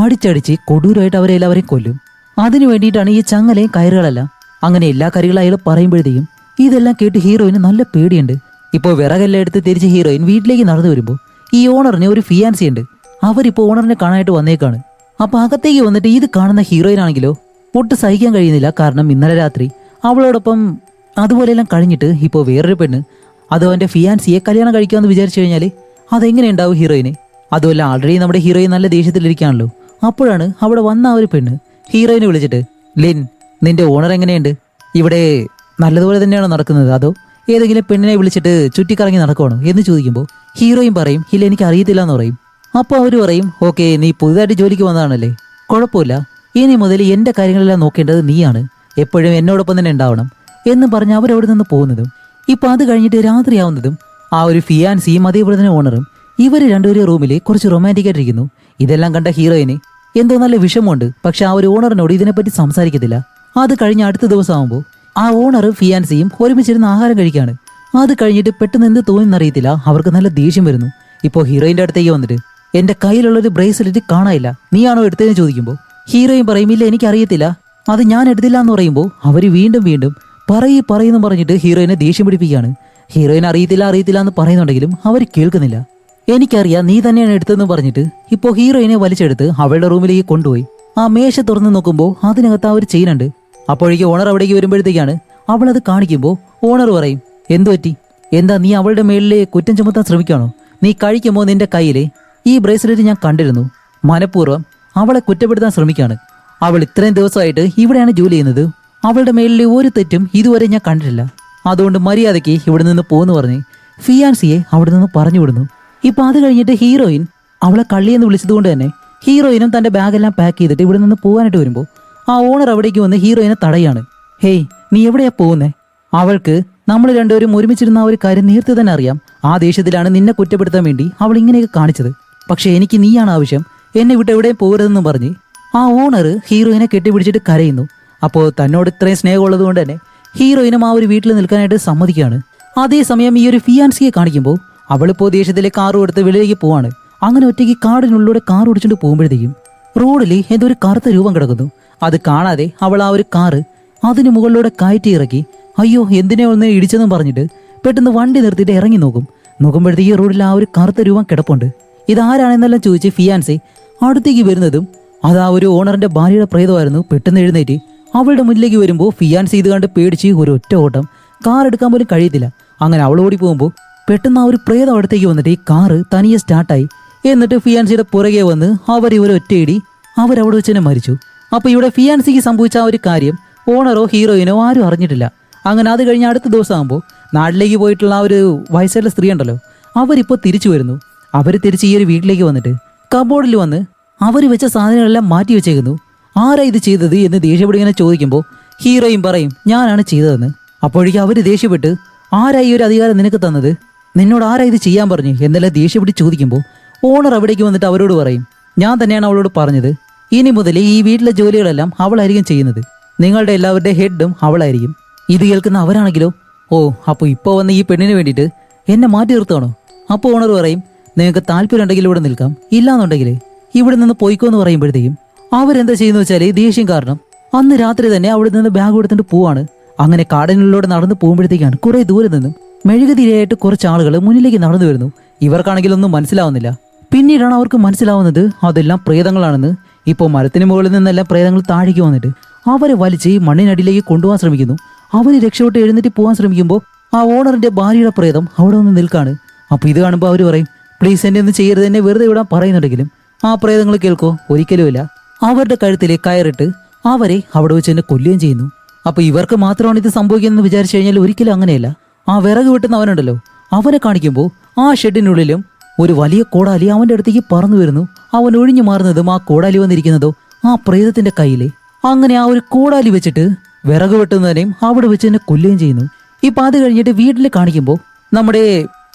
അടിച്ചടിച്ച് കൊടൂരമായിട്ട് അവരെ എല്ലാവരെയും കൊല്ലും. അതിനു വേണ്ടിയിട്ടാണ് ഈ ചങ്ങലയും കയറുകളെല്ലാം. അങ്ങനെ എല്ലാ കാര്യങ്ങളും അയാൾ പറയുമ്പോഴത്തേക്കും ഇതെല്ലാം കേട്ട് ഹീറോയിന് നല്ല പേടിയുണ്ട്. ഇപ്പോൾ വിറകെല്ലാം എടുത്ത് തിരിച്ച് ഹീറോയിൻ വീട്ടിലേക്ക് നടന്നു വരുമ്പോൾ ഈ ഓണറിന് ഒരു ഫിയാൻസി ഉണ്ട്. അവരിപ്പോൾ ഓണറിനെ കാണാനായിട്ട് വന്നേക്കാണ്. അപ്പൊ അകത്തേക്ക് വന്നിട്ട് ഇത് കാണുന്ന ഹീറോയിൻ ആണെങ്കിലോ ഒട്ടും സഹിക്കാൻ കഴിയുന്നില്ല. കാരണം ഇന്നലെ രാത്രി അവളോടൊപ്പം അതുപോലെയെല്ലാം കഴിഞ്ഞിട്ട് ഇപ്പോൾ വേറൊരു പെണ്ണ് അത് അവന്റെ ഫിയാൻസിയെ കല്യാണം കഴിക്കാമെന്ന് വിചാരിച്ചു കഴിഞ്ഞാൽ അതെങ്ങനെയുണ്ടാവും ഹീറോയിനെ? അതുമല്ല ആൾറെഡി നമ്മുടെ ഹീറോയിൻ നല്ല ദേഷ്യത്തിലിരിക്കുകയാണല്ലോ. അപ്പോഴാണ് അവിടെ വന്ന ആ ഒരു പെണ്ണ് ഹീറോയിനെ വിളിച്ചിട്ട്, ലിൻ നിന്റെ ഓണർ എങ്ങനെയുണ്ട്? ഇവിടെ നല്ലതുപോലെ തന്നെയാണോ നടക്കുന്നത്, അതോ ഏതെങ്കിലും പെണ്ണിനെ വിളിച്ചിട്ട് ചുറ്റിക്കറങ്ങി നടക്കുവാണോ എന്ന് ചോദിക്കുമ്പോൾ ഹീറോയിൻ പറയും, ഇല്ല എനിക്ക് അറിയത്തില്ല എന്ന് പറയും. അപ്പോൾ അവർ പറയും, ഓക്കെ നീ പുതുതായിട്ട് ജോലിക്ക് വന്നതാണല്ലേ, കുഴപ്പമില്ല, ഇനി മുതൽ എൻ്റെ കാര്യങ്ങളെല്ലാം നോക്കേണ്ടത് നീയാണ്, എപ്പോഴും എന്നോടൊപ്പം തന്നെ ഉണ്ടാവണം എന്ന് പറഞ്ഞ് അവരവിടെ നിന്ന് പോകുന്നതും ഇപ്പൊ അത് കഴിഞ്ഞിട്ട് രാത്രിയാവുന്നതും ആ ഒരു ഫിയാൻസിയും അതേപോലെ തന്നെ ഓണറും ഇവര് രണ്ടുപേരും റൂമിൽ കുറച്ച് റൊമാൻറ്റിക് ആയിട്ടിരിക്കുന്നു. ഇതെല്ലാം കണ്ട ഹീറോയിന് എന്തോ നല്ല വിഷമമുണ്ട്. പക്ഷെ ആ ഒരു ഓണറിനോട് ഇതിനെപ്പറ്റി സംസാരിക്കത്തില്ല. അത് കഴിഞ്ഞ് അടുത്ത ദിവസം ആകുമ്പോൾ ആ ഓണറും ഫിയാൻസിയും ഒരുമിച്ചിരുന്ന് ആഹാരം കഴിക്കാണ്. അത് കഴിഞ്ഞിട്ട് പെട്ടെന്ന് എന്ത് തോന്നിയെന്നറിയത്തില്ല അവർക്ക് നല്ല ദേഷ്യം വരുന്നു. ഇപ്പോൾ ഹീറോയിന്റെ അടുത്തേക്ക് വന്നിട്ട് എന്റെ കയ്യിലുള്ളൊരു ബ്രേസ്ലെറ്റ് കാണാനില്ല, നീയാണോ എടുത്തതെന്ന് ചോദിക്കുമ്പോൾ ഹീറോയിൻ പറയും, ഇല്ല എനിക്കറിയത്തില്ല, അത് ഞാൻ എടുത്തില്ല എന്ന് പറയുമ്പോൾ അവര് വീണ്ടും വീണ്ടും പറയുന്നു പറഞ്ഞിട്ട് ഹീറോയിനെ ദേഷ്യം പിടിപ്പിക്കുകയാണ്. ഹീറോയിൻ അറിയത്തില്ല എന്ന് പറയുന്നുണ്ടെങ്കിലും അവർ കേൾക്കുന്നില്ല. എനിക്കറിയാം നീ തന്നെയാണ് എടുത്തതെന്ന് പറഞ്ഞിട്ട് ഇപ്പോൾ ഹീറോയിനെ വലിച്ചെടുത്ത് അവളുടെ റൂമിലേക്ക് കൊണ്ടുപോയി ആ മേശ തുറന്ന് നോക്കുമ്പോൾ അതിനകത്ത് ആ ഒരു ചെയിൻ ഉണ്ട്. അപ്പോഴേക്ക് ഓണർ അവിടേക്ക് വരുമ്പോഴത്തേക്കാണ് അവളത് കാണിക്കുമ്പോൾ ഓണർ പറയും, എന്തു പറ്റി, എന്താ നീ അവളുടെ മേളിലെ കുറ്റം ചുമത്താൻ ശ്രമിക്കുകയാണോ? നീ കഴിക്കുമ്പോൾ നിന്റെ കയ്യിലെ ഈ ബ്രേസ്ലെറ്റ് ഞാൻ കണ്ടിരുന്നു, മനഃപൂർവ്വം അവളെ കുറ്റപ്പെടുത്താൻ ശ്രമിക്കുകയാണ്. അവൾ ഇത്രയും ദിവസമായിട്ട് ഇവിടെയാണ് ജോലി ചെയ്യുന്നത്, അവളുടെ മേളിലെ ഒരു തെറ്റും ഇതുവരെ ഞാൻ കണ്ടിട്ടില്ല, അതുകൊണ്ട് മര്യാദയ്ക്ക് ഇവിടെ നിന്ന് പോകുന്നു പറഞ്ഞ് ഫിയാൻസിയെ അവിടെ നിന്ന് പറഞ്ഞു വിടുന്നു. ഇപ്പൊ അത് കഴിഞ്ഞിട്ട് ഹീറോയിൻ അവളെ കള്ളിയെന്ന് വിളിച്ചതുകൊണ്ട് തന്നെ ഹീറോയിനും തന്റെ ബാഗെല്ലാം പാക്ക് ചെയ്തിട്ട് ഇവിടെ നിന്ന് പോകാനായിട്ട് വരുമ്പോൾ ആ ഓണർ അവിടേക്ക് വന്ന് ഹീറോയിനെ തടയാണ്. ഹേയ് നീ എവിടെയാ പോകുന്നേ? അവൾക്ക് നമ്മൾ രണ്ടുപേരും ഒരുമിച്ചിരുന്ന ആ ഒരു കാര്യം നേരത്തെ തന്നെ അറിയാം. ആ ദേഷ്യത്തിലാണ് നിന്നെ കുറ്റപ്പെടുത്താൻ വേണ്ടി അവൾ ഇങ്ങനെയൊക്കെ കാണിച്ചത്. പക്ഷെ എനിക്ക് നീയാണ് ആവശ്യം, എന്നെ വിട്ട് എവിടെയും പോകരുതെന്ന് പറഞ്ഞ് ആ ഓണർ ഹീറോയിനെ കെട്ടിപ്പിടിച്ചിട്ട് കരയുന്നു. അപ്പോൾ തന്നോട് ഇത്രയും സ്നേഹമുള്ളത് കൊണ്ട് തന്നെ ഹീറോയിനും ആ ഒരു വീട്ടിൽ നിൽക്കാനായിട്ട് സമ്മതിക്കുകയാണ്. അതേസമയം ഈ ഒരു ഫിയാൻസിയെ കാണിക്കുമ്പോൾ അവളിപ്പോൾ ദേഷ്യത്തിലെ കാർ എടുത്ത് വെളിയിലേക്ക് പോവാണ്. അങ്ങനെ ഒറ്റയ്ക്ക് കാടിനുള്ളിലൂടെ കാർ ഓടിച്ചുകൊണ്ട് പോകുമ്പോഴത്തേക്കും റോഡിൽ എന്തോ ഒരു കറുത്ത രൂപം കിടക്കുന്നു. അത് കാണാതെ അവൾ ആ ഒരു കാറ് അതിന് മുകളിലൂടെ കയറ്റി ഇറക്കി അയ്യോ എന്തിനെ ഒന്ന് ഇടിച്ചെന്നും പറഞ്ഞിട്ട് പെട്ടെന്ന് വണ്ടി നിർത്തിയിട്ട് ഇറങ്ങി നോക്കുമ്പോഴത്തേക്ക് ഈ റോഡിൽ ആ ഒരു കറുത്ത രൂപം കിടപ്പുണ്ട്. ഇതാരാണെന്നെല്ലാം ചോദിച്ച് ഫിയാൻസി അടുത്തേക്ക് വരുന്നതും അത് ആ ഒരു ഓണറിന്റെ ഭാര്യയുടെ പ്രേതമായിരുന്നു. പെട്ടെന്ന് എഴുന്നേറ്റ് അവളുടെ മുന്നിലേക്ക് വരുമ്പോൾ ഫിയാൻസി ഇത് കണ്ട് പേടിച്ച് ഒരു ഒറ്റ ഓട്ടം. കാർ എടുക്കാൻ പോലും കഴിയത്തില്ല. അങ്ങനെ അവൾ ഓടി പോകുമ്പോൾ പെട്ടെന്ന് ആ ഒരു പ്രേതം അടുത്തേക്ക് വന്നിട്ട് ഈ കാറ് തനിയെ സ്റ്റാർട്ടായി. എന്നിട്ട് ഫിയാൻസിയുടെ പുറകെ വന്ന് ഇവരെ ഒറ്റയിടി അവരവിടെ വെച്ച് തന്നെ മരിച്ചു. അപ്പൊ ഇവിടെ ഫിയാൻസിക്ക് സംഭവിച്ച ആ ഒരു കാര്യം ഓണറോ ഹീറോയിനോ ആരും അറിഞ്ഞിട്ടില്ല. അങ്ങനെ അത് കഴിഞ്ഞ് അടുത്ത ദിവസം ആകുമ്പോൾ നാട്ടിലേക്ക് പോയിട്ടുള്ള ആ ഒരു വയസ്സായിട്ടുള്ള സ്ത്രീ ഉണ്ടല്ലോ, അവരിപ്പോൾ തിരിച്ചു വരുന്നു. അവർ തിരിച്ച് ഈ ഒരു വീട്ടിലേക്ക് വന്നിട്ട് കബോർഡിൽ വന്ന് അവർ വെച്ച സാധനങ്ങളെല്ലാം മാറ്റി വെച്ചേക്കുന്നു. ആരാ ഇത് ചെയ്തത് എന്ന് ദേഷ്യപ്പെട്ട് ഇങ്ങനെ ചോദിക്കുമ്പോൾ ഹീറോയിൻ പറയും ഞാനാണ് ചെയ്തതെന്ന്. അപ്പോഴേക്കും അവർ ദേഷ്യപ്പെട്ട് ആരാ ഈ ഒരു അധികാരം നിനക്ക് തന്നത്, നിന്നോട് ആരാ ഇത് ചെയ്യാൻ പറഞ്ഞു എന്നെല്ലാം ദേഷ്യപ്പെട്ട് ചോദിക്കുമ്പോൾ ഓണർ അവിടേക്ക് വന്നിട്ട് അവരോട് പറയും ഞാൻ തന്നെയാണ് അവളോട് പറഞ്ഞത്, ഇനി മുതൽ ഈ വീട്ടിലെ ജോലികളെല്ലാം അവളായിരിക്കും ചെയ്യുന്നത്, നിങ്ങളുടെ എല്ലാവരുടെ ഹെഡും അവളായിരിക്കും. ഇത് കേൾക്കുന്ന അവരാണെങ്കിലോ ഓ അപ്പോൾ ഇപ്പോൾ വന്ന് ഈ പെണ്ണിന് വേണ്ടിയിട്ട് എന്നെ മാറ്റി നിർത്തുകയാണോ? അപ്പോൾ ഓണർ പറയും നിങ്ങൾക്ക് താല്പര്യം ഉണ്ടെങ്കിൽ ഇവിടെ നിൽക്കാം, ഇല്ലാന്നുണ്ടെങ്കിൽ ഇവിടെ നിന്ന് പോയിക്കോന്ന് പറയുമ്പോഴത്തേക്കും അവരെന്താ ചെയ്യുന്ന വെച്ചാൽ ദേഷ്യം കാരണം അന്ന് രാത്രി തന്നെ അവിടെ നിന്ന് ബാഗ് എടുത്തിട്ട് പോവാണ്. അങ്ങനെ കാടിനുള്ളിലൂടെ നടന്നു പോകുമ്പോഴത്തേക്കാണ് കുറെ ദൂരെ നിന്നും മെഴുകുതിരിയായിട്ട് കുറച്ച് ആളുകൾ മുന്നിലേക്ക് നടന്നു വരുന്നു. ഇവർക്കാണെങ്കിൽ ഒന്നും മനസ്സിലാവുന്നില്ല. പിന്നീടാണ് അവർക്ക് മനസ്സിലാവുന്നത് അതെല്ലാം പ്രേതങ്ങളാണെന്ന്. ഇപ്പോൾ മരത്തിന് മുകളിൽ നിന്നെല്ലാം പ്രേതങ്ങൾ താഴേക്ക് വന്നിട്ട് അവരെ വലിച്ച് ഈ മണ്ണിനടിയിലേക്ക് കൊണ്ടുപോകാൻ ശ്രമിക്കുന്നു. അവര് രക്ഷപ്പെട്ട് എഴുന്നേറ്റ് പോകാൻ ശ്രമിക്കുമ്പോൾ ആ ഓണറിന്റെ ഭാര്യയുടെ പ്രേതം അവിടെ ഒന്ന് നിൽക്കാണ്. അപ്പൊ ഇത് കാണുമ്പോൾ അവർ പറയും പ്ലീസ് എന്നെ ഒന്നും ചെയ്യരുത്, എന്നെ വെറുതെ വിടാൻ പറയുന്നുണ്ടെങ്കിലും ആ പ്രേതങ്ങൾ കേൾക്കോ ഒരിക്കലുമില്ല. അവരുടെ കഴുത്തിലേക്ക് കയറിട്ട് അവരെ അവിടെ വെച്ച് തന്നെ കൊല്ലുകയും ചെയ്യുന്നു. അപ്പൊ ഇവർക്ക് മാത്രമാണ് ഇത് സംഭവിക്കുന്നതെന്ന് വിചാരിച്ചു കഴിഞ്ഞാൽ ഒരിക്കലും അങ്ങനെയല്ല. ആ വിറക് വെട്ടുന്ന അവനുണ്ടല്ലോ, അവനെ കാണിക്കുമ്പോൾ ആ ഷെഡിനുള്ളിലും ഒരു വലിയ കോടാലി അവന്റെ അടുത്തേക്ക് പറന്നു വരുന്നു. അവൻ ഒഴിഞ്ഞു മാറുന്നതും ആ കോടാലി വന്നിരിക്കുന്നതോ ആ പ്രേതത്തിന്റെ കയ്യിലെ. അങ്ങനെ ആ ഒരു കോടാലി വെച്ചിട്ട് വിറക് വെട്ടുന്നതിനെയും അവിടെ വെച്ച് തന്നെ കൊല്ലുകയും ചെയ്യുന്നു. ഇപ്പൊ അത് കഴിഞ്ഞിട്ട് വീട്ടിൽ കാണിക്കുമ്പോൾ നമ്മുടെ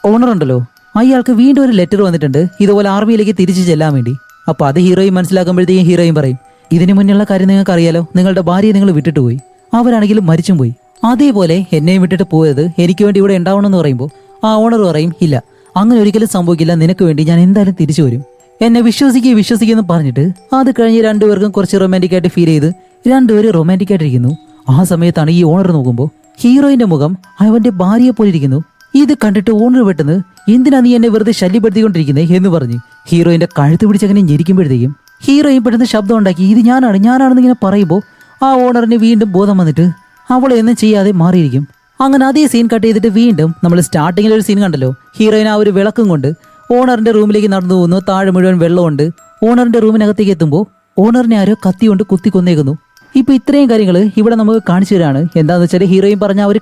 ഓണർ ഉണ്ടല്ലോ, അയാൾക്ക് വീണ്ടും ഒരു ലെറ്റർ വന്നിട്ടുണ്ട് ഇതുപോലെ ആർമിയിലേക്ക് തിരിച്ചു ചെല്ലാൻ വേണ്ടി. അപ്പൊ അത് ഹീറോയിൻ മനസ്സിലാക്കുമ്പോഴത്തേക്കും ഹീറോയിൻ പറയും ഇതിനു മുന്നുള്ള കാര്യം നിങ്ങൾക്ക് അറിയാലോ, നിങ്ങളുടെ ഭാര്യയെ നിങ്ങൾ വിട്ടിട്ട് പോയി, അവരാണെങ്കിലും മരിച്ചും പോയി, അതേപോലെ എന്നെയും വിട്ടിട്ട് പോയത് എനിക്ക് വേണ്ടി ഇവിടെ ഉണ്ടാവണമെന്ന് പറയുമ്പോൾ ആ ഓണർ പറയും ഇല്ല, അങ്ങനെ ഒരിക്കലും സംഭവിക്കില്ല, നിനക്ക് വേണ്ടി ഞാൻ എന്തായാലും തിരിച്ചു വരും, എന്നെ വിശ്വസിക്കുന്നു പറഞ്ഞിട്ട് അത് കഴിഞ്ഞ് രണ്ടുപേർക്കും കുറച്ച് റൊമാൻറ്റിക് ആയിട്ട് ഫീൽ ചെയ്ത് രണ്ടുപേരും റൊമാൻറ്റിക് ആയിട്ടിരിക്കുന്നു. ആ സമയത്താണ് ഈ ഓണർ നോക്കുമ്പോൾ ഹീറോയിന്റെ മുഖം അവന്റെ ഭാര്യയെ പോലെ ഇരിക്കുന്നു. ഇത് കണ്ടിട്ട് ഓണർ പെട്ടെന്ന് എന്തിനാ നീ എന്നെ വെറുതെ ശല്യപ്പെടുത്തിക്കൊണ്ടിരിക്കുന്നത് എന്ന് പറഞ്ഞ് ഹീറോയിന്റെ കഴുത്ത് പിടിച്ചങ്ങനെ ഞെരിക്കുമ്പോഴത്തേക്കും ഹീറോയിൻ പെട്ടെന്ന് ശബ്ദം ഉണ്ടാക്കി ഇത് ഞാനാണെന്ന് ഇങ്ങനെ പറയുമ്പോൾ ആ ഓണറിന് വീണ്ടും ബോധം വന്നിട്ട് അവളെ ഒന്നും ചെയ്യാതെ മാറിയിരിക്കും. അങ്ങനെ അതേ സീൻ കട്ട് ചെയ്തിട്ട് വീണ്ടും നമ്മൾ സ്റ്റാർട്ടിങ്ങിൽ ഒരു സീൻ കണ്ടല്ലോ, ഹീറോയിൻ ആ ഒരു വിളക്കും കൊണ്ട് ഓണറിന്റെ റൂമിലേക്ക് നടന്നു പോകുന്നു. താഴെ മുഴുവൻ വെള്ളമുണ്ട്. ഓണറിന്റെ റൂമിനകത്തേക്ക് എത്തുമ്പോൾ ഓണറിനെ ആരോ കത്തി കൊണ്ട് കുത്തി കൊന്നേക്കുന്നു. ഇപ്പൊ ഇത്രയും കാര്യങ്ങൾ ഇവിടെ നമുക്ക് കാണിച്ചു തരാണ്. എന്താന്ന് വെച്ചാൽ ഹീറോയിൻ പറഞ്ഞ ആ ഒരു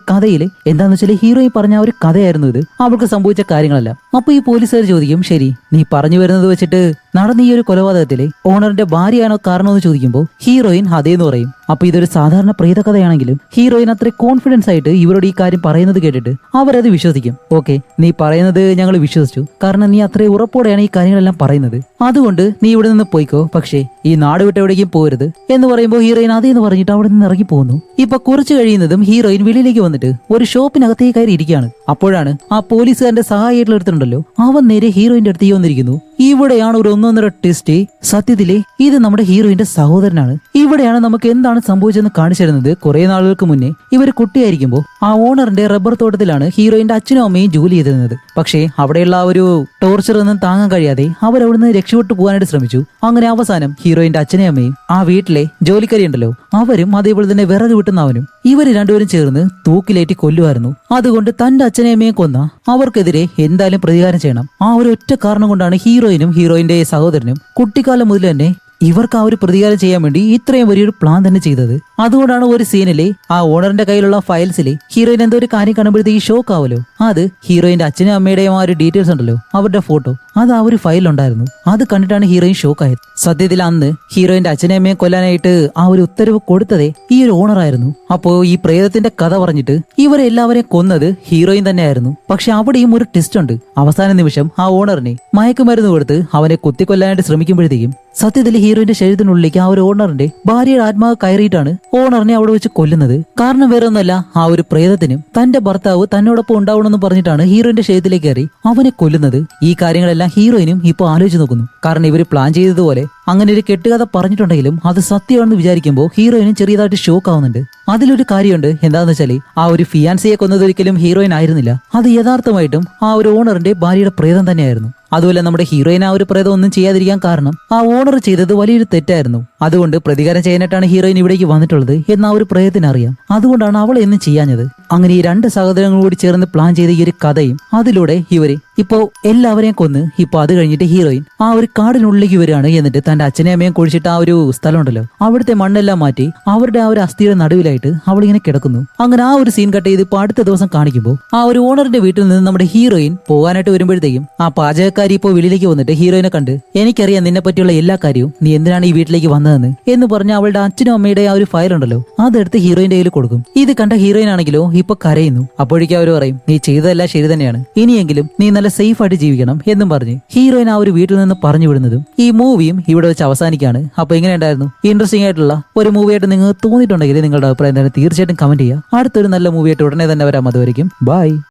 കഥയായിരുന്നു ഇത്, അവൾക്ക് സംഭവിച്ച കാര്യങ്ങളല്ല. അപ്പൊ ഈ പോലീസുകാർ ചോദിക്കും ശരി നീ പറഞ്ഞു വരുന്നത് വെച്ചിട്ട് നടന്ന ഈ ഒരു കൊലപാതകത്തിലെ ഓണറിന്റെ ഭാര്യയാണോ കാരണമെന്ന് ചോദിക്കുമ്പോൾ ഹീറോയിൻ അതേന്ന് പറയും. അപ്പൊ ഇതൊരു സാധാരണ പ്രേതകഥയാണെങ്കിലും ഹീറോയിൻ അത്ര കോൺഫിഡൻസ് ആയിട്ട് ഇവരോട് ഈ കാര്യം പറയുന്നത് കേട്ടിട്ട് അവരത് വിശ്വസിക്കും. ഓക്കെ നീ പറയുന്നത് ഞങ്ങൾ വിശ്വസിച്ചു, കാരണം നീ അത്രയും ഉറപ്പോടെയാണ് ഈ കാര്യങ്ങളെല്ലാം പറയുന്നത്, അതുകൊണ്ട് നീ ഇവിടെ നിന്ന് പോയിക്കോ, പക്ഷേ ഈ നാട് വിട്ട് എവിടേക്കും പോരുത് എന്ന് പറയുമ്പോൾ ഹീറോയിൻ അതേന്ന് പറഞ്ഞിട്ട് അവിടെ നിന്ന് ഇറങ്ങി പോകുന്നു. ഇപ്പൊ കുറച്ച് കഴിയുന്നതും ഹീറോയിൻ വെളിയിലേക്ക് വന്നിട്ട് ഒരു ഷോപ്പിനകത്തേക്ക് കയറി ഇരിക്കുകയാണ്. അപ്പോഴാണ് ആ പോലീസുകാരന്റെ സഹായിയായിട്ടുള്ള എടുത്തിട്ടുണ്ടല്ലോ അവൻ നേരെ ഹീറോയിന്റെ അടുത്തേക്ക് വന്നിരിക്കുന്നു. ഇവിടെയാണ് ഒരു ഒന്നൊന്നര ട്വിസ്റ്റ്. സത്യത്തിലെ ഇത് നമ്മുടെ ഹീറോയിന്റെ സഹോദരനാണ്. ഇവിടെയാണ് നമുക്ക് എന്താണ് സംഭവിച്ചതെന്ന് കാണിച്ചു തരുന്നത്. കുറെ നാളുകൾക്ക് മുന്നേ ഇവര് കുട്ടിയായിരിക്കുമ്പോൾ ആ ഓണറിന്റെ റബ്ബർ തോട്ടത്തിലാണ് ഹീറോയിന്റെ അച്ഛനും അമ്മയും ജോലി ചെയ്തിരുന്നത്. പക്ഷേ അവിടെയുള്ള ആ ഒരു ടോർച്ചർ ഒന്നും താങ്ങാൻ കഴിയാതെ അവരവിടുന്ന് രക്ഷപ്പെട്ടു പോകാനായിട്ട് ശ്രമിച്ചു. അങ്ങനെ അവസാനം ഹീറോയിന്റെ അച്ഛനെയും അമ്മയും ആ വീട്ടിലെ ജോലിക്കാരി ഉണ്ടല്ലോ അവരും അതേപോലെ തന്നെ വിറക് വിട്ടുന്നവനും ഇവര് രണ്ടുപേരും ചേർന്ന് തൂക്കിലേറ്റി കൊല്ലുമായിരുന്നു. അതുകൊണ്ട് തന്റെ അച്ഛനെയും അമ്മയും കൊന്ന അവർക്കെതിരെ എന്തായാലും പ്രതികാരം ചെയ്യണം. ആ ഒരു ഒറ്റ കാരണം കൊണ്ടാണ് ഹീറോയിനും ഹീറോയിന്റെ സഹോദരനും കുട്ടിക്കാലം മുതൽ തന്നെ ഇവർക്ക് ആ ഒരു പ്രതികാരം ചെയ്യാൻ വേണ്ടി ഇത്രയും വലിയൊരു പ്ലാൻ തന്നെ ചെയ്തത്. അതുകൊണ്ടാണ് ഒരു സീനിലെ ആ ഓണറിന്റെ കയ്യിലുള്ള ഫയൽസിലെ ഹീറോയിൻ എന്തോ ഒരു കാര്യം കാണുമ്പോഴത്തേക്ക് ഷോക്ക് ആവല്ലോ, അത് ഹീറോയിന്റെ അച്ഛനും അമ്മയുടെയും ആ ഒരു ഡീറ്റെയിൽസ് ഉണ്ടല്ലോ അവരുടെ ഫോട്ടോ അത് ആ ഒരു ഫയലുണ്ടായിരുന്നു. അത് കണ്ടിട്ടാണ് ഹീറോയിൻ ഷോക്കായത്. സത്യത്തിൽ അന്ന് ഹീറോയിന്റെ അച്ഛനെ അമ്മയെ കൊല്ലാനായിട്ട് ആ ഒരു ഉത്തരവ് കൊടുത്തതേ ഈ ഒരു ഓണറായിരുന്നു. അപ്പോ ഈ പ്രേതത്തിന്റെ കഥ പറഞ്ഞിട്ട് ഇവരെ എല്ലാവരെയും കൊന്നത് ഹീറോയിൻ തന്നെയായിരുന്നു. പക്ഷെ അവിടെയും ഒരു ട്വിസ്റ്റ് ഉണ്ട്. അവസാന നിമിഷം ആ ഓണറിനെ മയക്കുമരുന്ന് കൊടുത്ത് അവനെ കുത്തിക്കൊല്ലാനായിട്ട് ശ്രമിക്കുമ്പോഴത്തേക്കും സത്യത്തിൽ ഹീറോയിന്റെ ശരീരത്തിനുള്ളിലേക്ക് ആ ഒരു ഓണറിന്റെ ഭാര്യയുടെ ആത്മാവ് കയറിയിട്ടാണ് ഓണറിനെ അവിടെ വെച്ച് കൊല്ലുന്നത്. കാരണം വേറെ ഒന്നല്ല, ആ ഒരു പ്രേതത്തിനും തന്റെ ഭർത്താവ് തന്നോടൊപ്പം ഉണ്ടാവണമെന്ന് പറഞ്ഞിട്ടാണ് ഹീറോയിന്റെ ശരീരത്തിലേക്ക് കയറി അവനെ കൊല്ലുന്നത്. ഈ കാര്യങ്ങളെല്ലാം ഹീറോയിനും ഇപ്പൊ ആലോചിച്ച് നോക്കുന്നു. കാരണം ഇവര് പ്ലാൻ ചെയ്തതുപോലെ അങ്ങനെ ഒരു കെട്ടുകഥ പറഞ്ഞിട്ടുണ്ടെങ്കിലും അത് സത്യമാണെന്ന് വിചാരിക്കുമ്പോൾ ഹീറോയിനും ചെറിയതായിട്ട് ഷോക്ക് ആവുന്നുണ്ട്. അതിലൊരു കാര്യമുണ്ട്. എന്താന്ന് വെച്ചാല് ആ ഒരു ഫിയാൻസിയെ കൊന്നത് ഒരിക്കലും ഹീറോയിൻ ആയിരുന്നില്ല, അത് യഥാർത്ഥമായിട്ടും ആ ഒരു ഓണറിന്റെ ഭാര്യയുടെ പ്രേതം തന്നെയായിരുന്നു. അതുപോലെ നമ്മുടെ ഹീറോയിൻ ആ ഒരു പ്രേതം ഒന്നും ചെയ്യാതിരിക്കാൻ കാരണം ആ ഓണർ ചെയ്തത് വലിയൊരു തെറ്റായിരുന്നു. അതുകൊണ്ട് പ്രതികാരം ചെയ്യാനായിട്ടാണ് ഹീറോയിൻ ഇവിടേക്ക് വന്നിട്ടുള്ളത് എന്ന് ആ ഒരു പ്രേതത്തിന് അറിയാം. അതുകൊണ്ടാണ് അവൾ എന്നും ചെയ്യാഞ്ഞത്. അങ്ങനെ ഈ രണ്ട് സഹോദരങ്ങളും കൂടി ചേർന്ന് പ്ലാൻ ചെയ്ത ഈ ഒരു കഥയും അതിലൂടെ ഇവര് ഇപ്പോ എല്ലാവരെയും കൊന്ന് ഇപ്പൊ അത് കഴിഞ്ഞിട്ട് ഹീറോയിൻ ആ ഒരു കാടിനുള്ളിലേക്ക് വരികയാണ്. എന്നിട്ട് തന്റെ അച്ഛനെയും അമ്മയും കുഴിച്ചിട്ട് ആ ഒരു സ്ഥലം ഉണ്ടല്ലോ അവിടുത്തെ മണ്ണെല്ലാം മാറ്റി അവരുടെ ആ ഒരു അസ്ഥിയുടെ നടുവിലായിട്ട് അവളിങ്ങനെ കിടക്കുന്നു. അങ്ങനെ ആ ഒരു സീൻ കട്ട് ചെയ്ത് ഇപ്പൊ അടുത്ത ദിവസം കാണിക്കുമ്പോൾ ആ ഒരു ഓണറിന്റെ വീട്ടിൽ നിന്ന് നമ്മുടെ ഹീറോയിൻ പോകാനായിട്ട് വരുമ്പോഴത്തേക്കും ആ പാചകക്കാരി ഇപ്പോൾ വെളിയിലേക്ക് വന്നിട്ട് ഹീറോയിനെ കണ്ട് എനിക്കറിയാം നിന്നെ പറ്റിയുള്ള എല്ലാ കാര്യവും, നീ എന്തിനാണ് ഈ വീട്ടിലേക്ക് വന്നതെന്ന് എന്ന് പറഞ്ഞ് അവളുടെ അച്ഛനും അമ്മയുടെ ആ ഒരു ഫയൽ ഉണ്ടല്ലോ അതെടുത്ത് ഹീറോയിന്റെ കയ്യിൽ കൊടുക്കും. ഇത് കണ്ട ഹീറോയിൻ ആണെങ്കിലോ ഇപ്പൊ കരയുന്നു. അപ്പോഴേക്കും അവർ പറയും നീ ചെയ്തതെല്ലാം ശരി തന്നെയാണ്, ഇനിയെങ്കിലും നീ നല്ല സേഫ് ആയിട്ട് ജീവിക്കണം എന്നും പറഞ്ഞ് ഹീറോയിൻ ആ ഒരു വീട്ടിൽ നിന്ന് പറഞ്ഞു വിടുന്നതും ഈ മൂവിയും ഇവിടെ വെച്ച് അവസാനിക്കാണ്. അപ്പൊ എങ്ങനെ ഉണ്ടായിരുന്നു? ഇൻട്രസ്റ്റിംഗ് ആയിട്ടുള്ള ഒരു മൂവിയായിട്ട് നിങ്ങൾക്ക് തോന്നിയിട്ടുണ്ടെങ്കിൽ നിങ്ങളുടെ അഭിപ്രായം തന്നെ തീർച്ചയായിട്ടും കമന്റ് ചെയ്യുക. അടുത്തൊരു നല്ല മൂവിയായിട്ട് ഉടനെ തന്നെ വരാം. അതുവരെയും ബൈ.